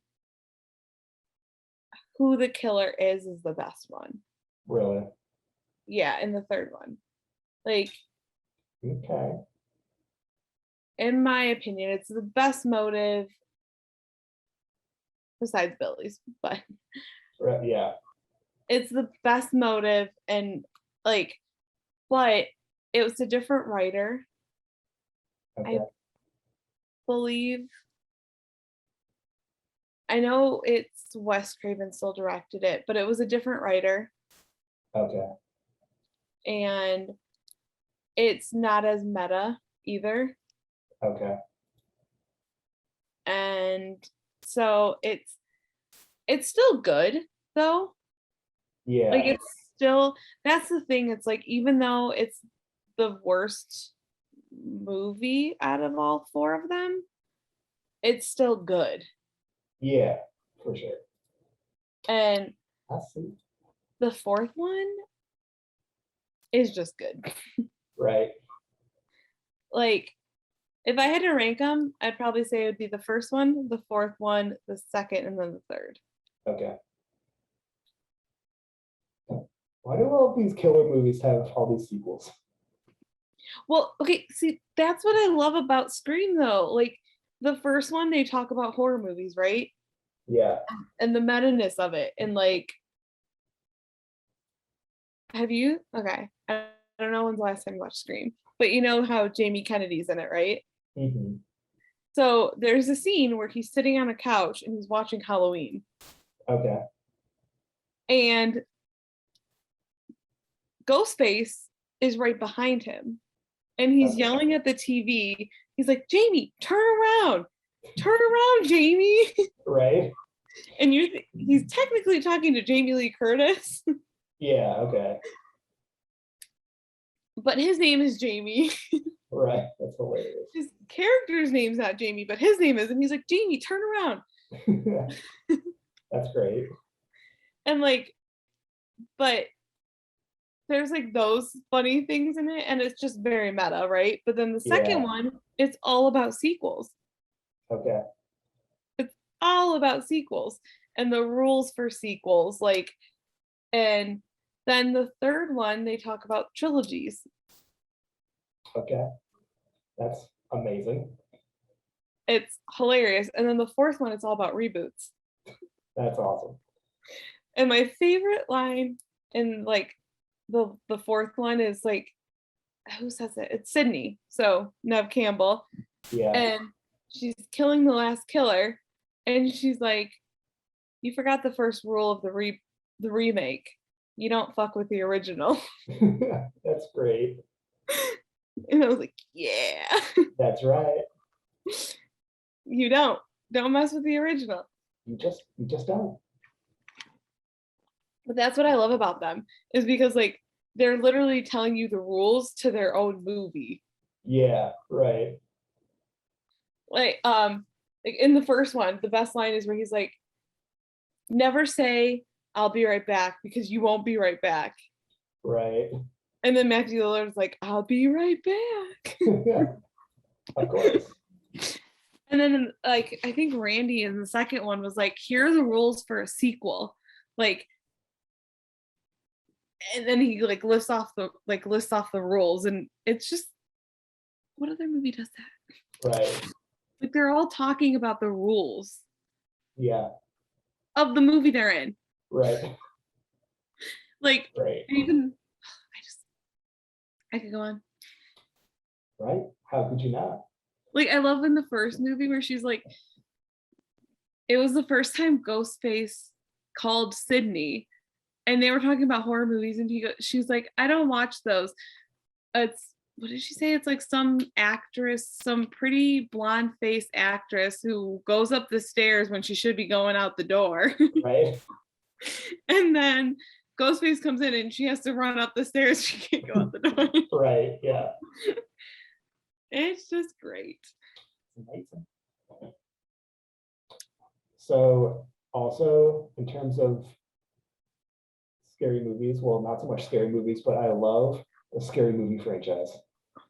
who the killer is the best one. Really? Yeah, in the third one. Like, Okay. in my opinion, it's the best motive besides Billy's, but Right, yeah. it's the best motive and like, but it was a different writer. Okay. I believe, I know it's Wes Craven still directed it, but it was a different writer Okay. and it's not as meta either. Okay. And so it's still good though. Yeah. Like it's still, that's the thing. It's like even though it's the worst movie out of all four of them, it's still good. Yeah, for sure. And I see. the fourth one is just good. Right. Like if I had to rank them, I'd probably say it would be the first one, the fourth one, the second, and then the third. Okay. Why do all of these killer movies have all these sequels? Well, okay, see, that's what I love about Scream though. Like the first one, they talk about horror movies, right? Yeah. And the meta-ness of it. And like, have you? Okay. I don't know when's the last time you watched Scream, but you know how Jamie Kennedy's in it, right? Mm-hmm. So there's a scene where he's sitting on a couch and he's watching Halloween. Okay. And Ghostface is right behind him. And he's Okay. yelling at the TV. He's like, Jamie, turn around. Turn around, Jamie. Right. And he's technically talking to Jamie Lee Curtis. Yeah. Okay. But his name is Jamie. Right. That's hilarious. His character's name's not Jamie, but his name is. And he's like, Jamie, turn around. That's great. And like, but there's like those funny things in it. And it's just very meta, right? But then the second one, it's all about sequels. Okay. It's all about sequels and the rules for sequels. Like, and then the third one, they talk about trilogies. Okay. That's amazing. It's hilarious. And then the fourth one, it's all about reboots. That's awesome. And my favorite line in like the fourth one is like, who says it? It's Sydney. So Nev Campbell. Yeah. And she's killing the last killer. And she's like, you forgot the first rule of the remake. You don't fuck with the original. That's great. And I was like, yeah. That's right. You don't mess with the original. You just don't. But that's what I love about them is because like they're literally telling you the rules to their own movie. Yeah, right. Like in the first one, the best line is where he's like, never say I'll be right back because you won't be right back. Right. And then Matthew Lillard's like, I'll be right back. Of course. And then like I think Randy in the second one was like, here are the rules for a sequel. Like, and then he like lists off the rules, and it's just, what other movie does that? Right. Like they're all talking about the rules Yeah. of the movie they're in. Right. Like Right. even I could go on. Right? How could you not? Like I love in the first movie where she's like, it was the first time Ghostface called Sydney, and they were talking about horror movies, and she was like, I don't watch those. It's, what did she say? It's like some actress, some pretty blonde faced actress who goes up the stairs when she should be going out the door. Right. And then Ghostface comes in and she has to run up the stairs. She can't go out the door. Right. Yeah. It's just great. Amazing. So also in terms of scary movies, well, not so much scary movies, but I love the Scary Movie franchise. Oh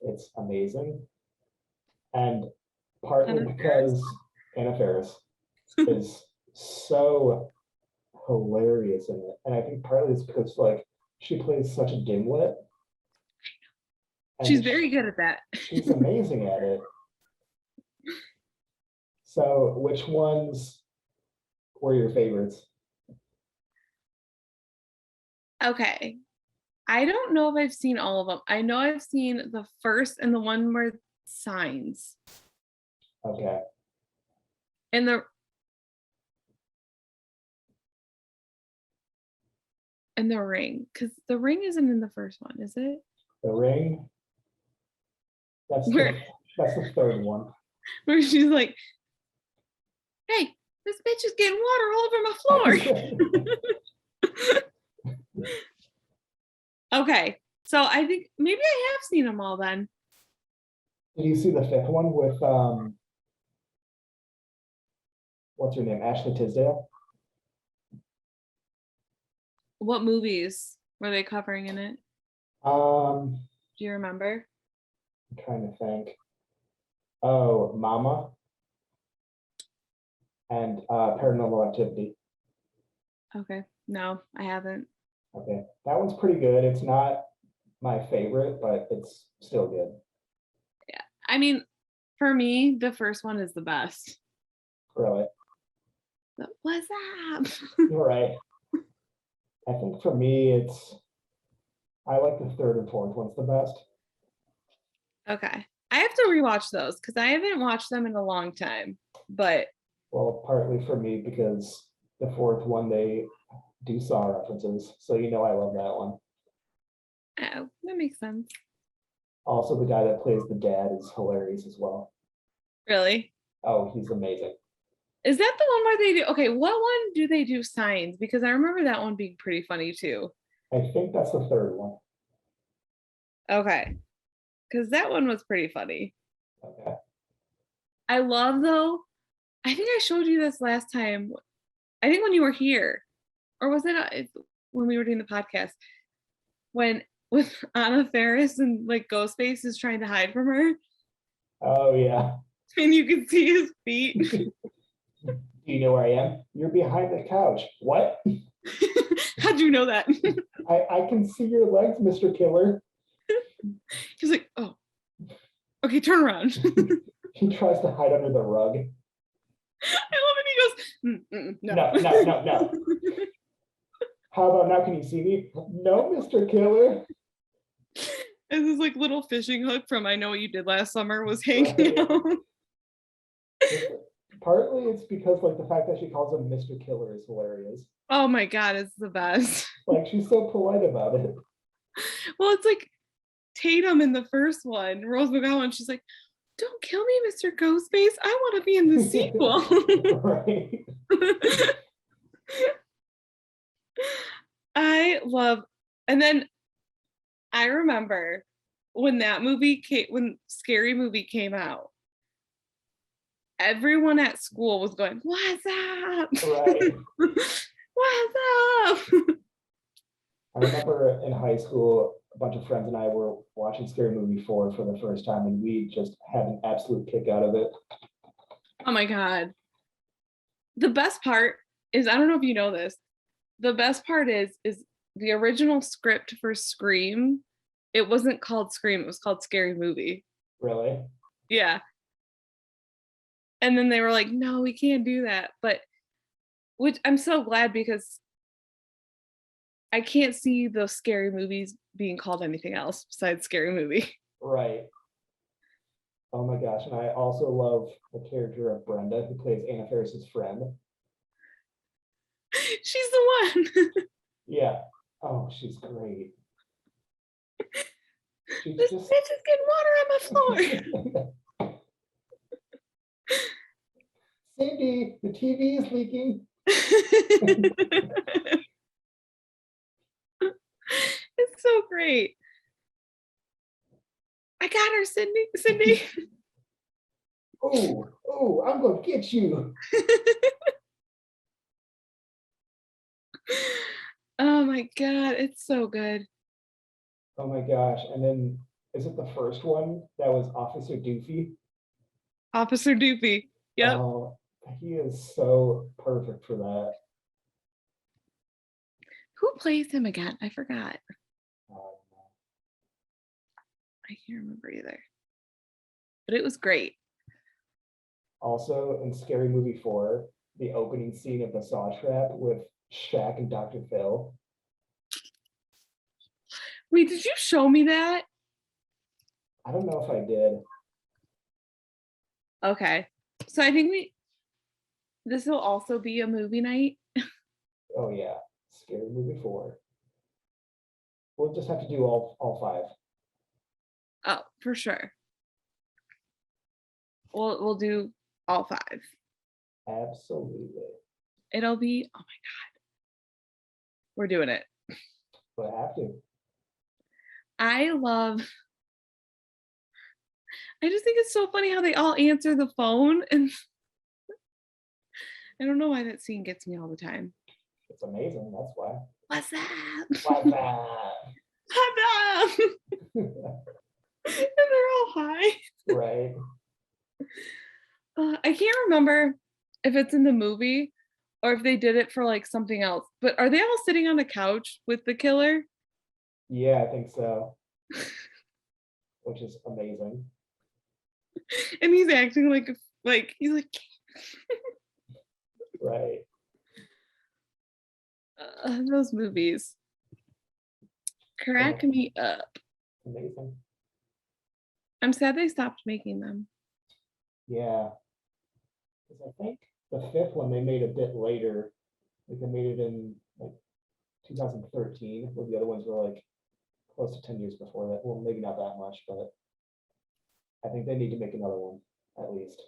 my It's amazing. And partly because Anna Faris is so hilarious in it. And I think partly it's because like she plays such a dimwit. She's very good at that. She's amazing at it. So which ones were your favorites? Okay. I don't know if I've seen all of them. I know I've seen the first and the one where signs. Okay. And the Ring, because the Ring isn't in the first one, is it? The Ring. That's that's the third one. Where she's like, hey, this bitch is getting water all over my floor. Okay, so I think maybe I have seen them all then. Did you see the fifth one with what's her name? Ashley Tisdale? What movies were they covering in it? Do Do you remember? I'm trying to think. Oh, Mama and Paranormal Activity. Okay, no, I haven't. Okay, that one's pretty good. It's not my favorite, but it's still good. Yeah, I mean, for me, the first one is the best. Really? But what's up? You're right. I think for me, I like the third and fourth one's the best. Okay, I have to rewatch those because I haven't watched them in a long time. But Well, partly for me because the fourth one they do Saw references, so you know I love that one. oh, that makes sense. Also, the guy that plays the dad is hilarious as well. Really? Oh, he's amazing. Is that the one where they do? Okay, what one do they do signs? Because I remember that one being pretty funny too. I think that's the third one. Okay, because that one was pretty funny. Okay. I love though. I think I showed you this last time. I think when you were here, or was it when we were doing the podcast? When with Anna Faris and like Ghostface is trying to hide from her, Oh yeah. and you can see his feet. Do you know where I am? You're behind the couch. What? How'd you know that? I can see your legs, Mr. Killer. He's like, oh, okay, turn around. He tries to hide under the rug. I love it. He goes, no. No. How about now? Can you see me? No, Mr. Killer. And this like little fishing hook from I Know What You Did Last Summer was hanging out. Partly it's because like the fact that she calls him Mr. Killer is hilarious. Oh my God, it's the best. Like she's so polite about it. Well, it's like Tatum in the first one, Rose McGowan, she's like, don't kill me, Mr. Ghostface. I want to be in the sequel. Right. I love, and then I remember when that movie came, when Scary Movie came out, everyone at school was going, what's up? Right. What's up? I remember in high school, a bunch of friends and I were watching Scary Movie 4 for the first time, and we just had an absolute kick out of it. Oh my God. The best part is, I don't know if you know this, the best part is the original script for Scream, it wasn't called Scream, it was called Scary Movie. Really? Yeah. And then they were like, no, we can't do that. But which I'm so glad, because I can't see those scary movies being called anything else besides Scary Movie. Right. Oh my gosh, and I also love the character of Brenda, who plays Anna Faris's friend. She's the one. Yeah. Oh, she's great. She's This just bitch is getting water on my floor. Cindy, the TV is leaking. It's so great. I got her, Cindy. Cindy. Oh, I'm gonna get you. Oh my God, it's so good. Oh my gosh. And then is it the first one that was Officer Doofy? Officer Doopy. Yep. Oh, he is so perfect for that. Who plays him again? I forgot. Um, I can't remember either. But it was great. Also in Scary Movie 4, the opening scene of the saw trap with Shaq and Dr. Phil. Wait, did you show me that? I don't know if I did. Okay. So I think this will also be a movie night. Oh yeah, Scary Movie 4. We'll just have to do all five. Oh, for sure. We'll do all five. Absolutely. It'll be, oh my God. We're doing it. But I have to. I just think it's so funny how they all answer the phone, and I don't know why that scene gets me all the time. It's amazing. That's why. What's that? Why that? Hot dog! And they're all high. Right. I can't remember if it's in the movie or if they did it for like something else. But are they all sitting on the couch with the killer? Yeah, I think so. Which is amazing. And he's acting like he's like Right. those movies crack me up. Amazing. I'm sad they stopped making them. Yeah. Because I think the fifth one they made a bit later. Like they made it in like 2013, where the other ones were like close to 10 years before that. Well, maybe not that much, but I think they need to make another one at least.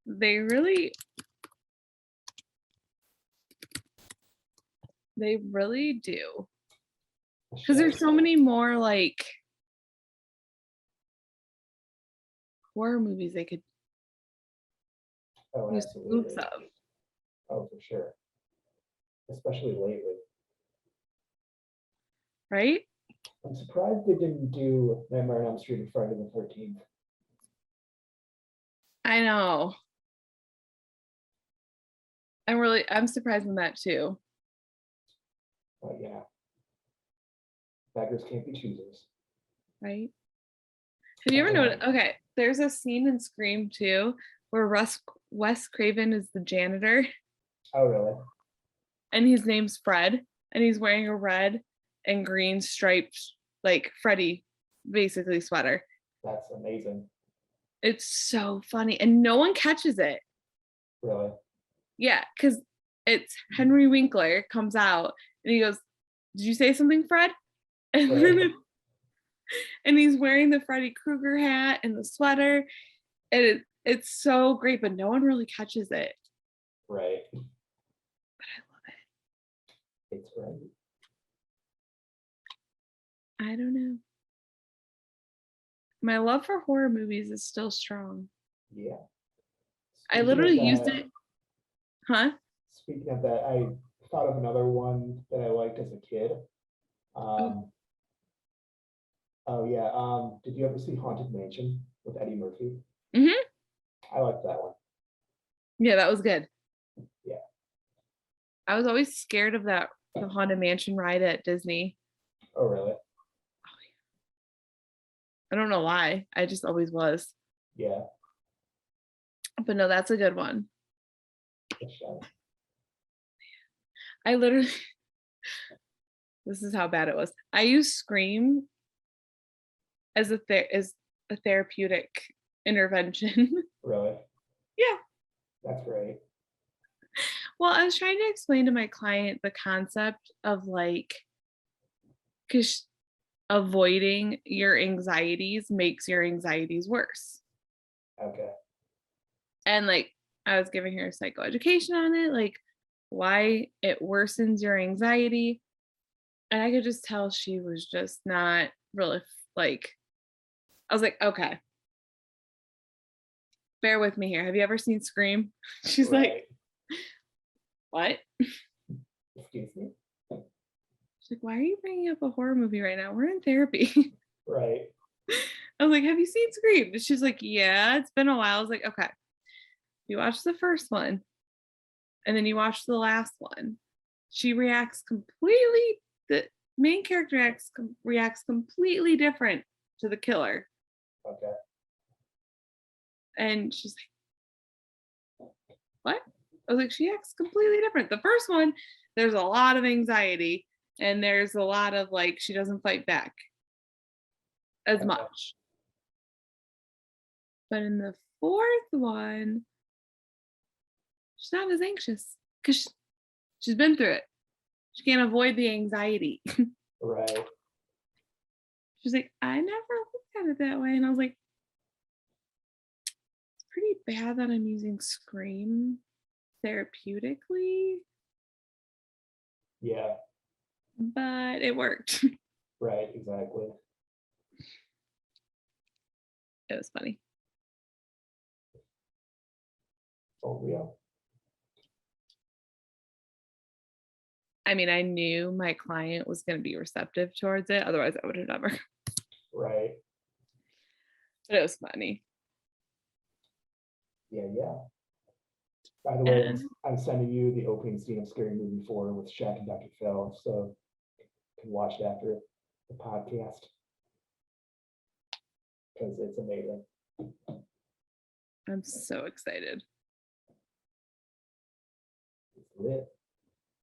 They really do. Because there's so many more like horror movies they could use spoofs Absolutely. of. Oh, for sure. Especially lately. Right? I'm surprised they didn't do Nightmare on Elm Street and Friday the 13th. I know. I'm surprised in that too. But yeah, beggars can't be choosers. Right? Have you ever noticed? Okay, there's a scene in Scream 2 where Wes Craven is the janitor Oh, really? and his name's Fred and he's wearing a red and green striped like Freddy basically sweater. That's amazing. It's so funny and no one catches it. Really? Yeah, because it's Henry Winkler comes out and he goes, "Did you say something, Fred?" And Right. and he's wearing the Freddy Krueger hat and the sweater, and it's so great, but no one really catches it. Right. But I love it. It's right. I don't know. My love for horror movies is still strong. Yeah. I Speaking literally of used that, it, huh? speaking of that, I thought of another one that I liked as a kid. Oh, Oh yeah. Did you ever see Haunted Mansion with Eddie Murphy? hmm I liked that one. yeah, that was good. Yeah. I was always scared of the Haunted Mansion ride at Disney. Oh really? I don't know why. I just always was. Yeah. But no, that's a good one. Good shout. I literally, this is how bad it was. I used Scream as a therapeutic intervention. Really? Yeah. That's great. Well, I was trying to explain to my client the concept of like, because avoiding your anxieties makes your anxieties worse. Okay. And like, I was giving her psychoeducation on it, like why it worsens your anxiety. And I could just tell she was just not really like, I was like, okay, bear with me here. Have you ever seen Scream? She's Right. like, what? Excuse me? She's like, why are you bringing up a horror movie right now? We're in therapy. Right. I was like, have you seen Scream? And she's like, yeah, it's been a while. I was like, okay, you watch the first one and then you watch the last one. She reacts completely, the main character reacts completely different to the killer. Okay. And she's like, what? I was like, she acts completely different. The first one, there's a lot of anxiety and there's a lot of like, she doesn't fight back as Okay. much. But in the fourth one, she's not as anxious because she's been through it. She can't avoid the anxiety. Right. She's like, I never looked at it that way. And I was like, it's pretty bad that I'm using Scream therapeutically, Yeah. but it worked. Right. Exactly. It was funny. For real. I mean, I knew my client was going to be receptive towards it. Otherwise, I would have never. Right. But it was funny. Yeah. Yeah. By the way, And I'm sending you the opening scene of Scary Movie 4 with Shaq and Dr. Phil, so you can watch it after the podcast because it's amazing. I'm so excited. It's lit.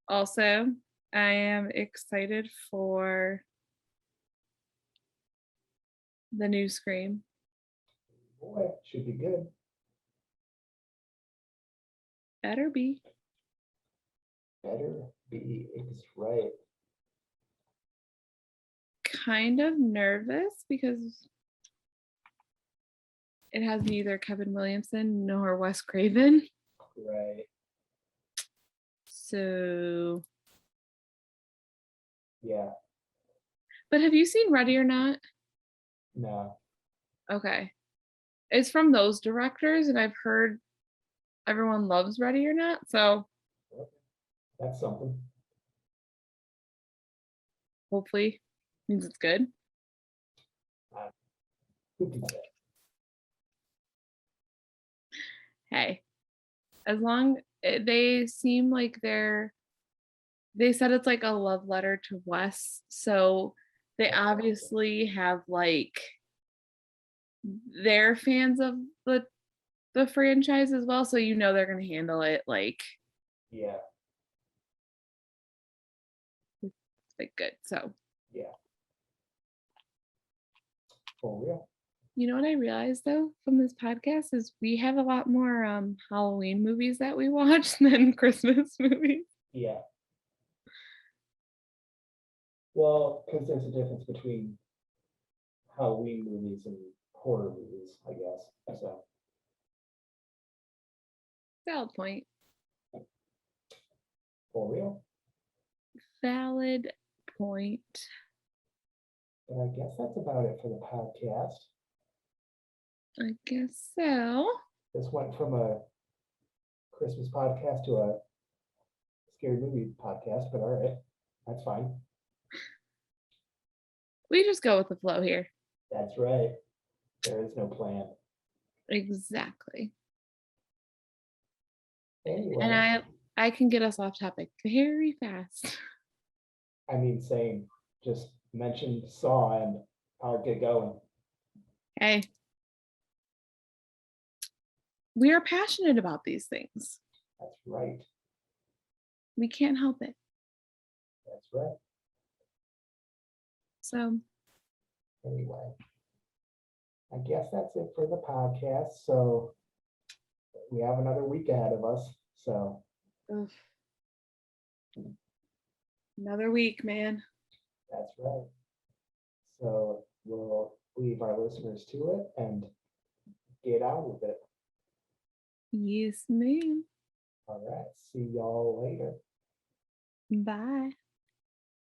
Also, I am excited for the new Scream. Boy, should be good. Better be. Better be. It's right. Kind of nervous because it has neither Kevin Williamson nor Wes Craven. Right. So, Yeah. but have you seen Ready or Not? No. Okay. It's from those directors, and I've heard everyone loves Ready or Not. So That's something. hopefully means it's good. Who can say? Hey, as long they seem like they said it's like a love letter to Wes, so they obviously have like they're fans of the franchise as well, so you know they're gonna handle it like Yeah. good. So Yeah. For real. you know what I realized though from this podcast is we have a lot more Halloween movies that we watch than Christmas movies. Yeah. Well, because there's a difference between Halloween movies and horror movies, I guess. So, Valid point. for real. Valid point. But I guess that's about it for the podcast. I guess so. This went from a Christmas podcast to a scary movie podcast, but all right, that's fine. We just go with the flow here. That's right. There is no plan. Exactly. Anyway, And I can get us off topic very fast. I mean, same. Just mention Saw and I'll get going. Hey. We are passionate about these things. That's right. We can't help it. That's right. So Anyway, I guess that's it for the podcast. So we have another week ahead of us. So Ugh. Another week, man. that's right. So we'll leave our listeners to it and get out with it. Yes, ma'am. All right. See y'all later. Bye.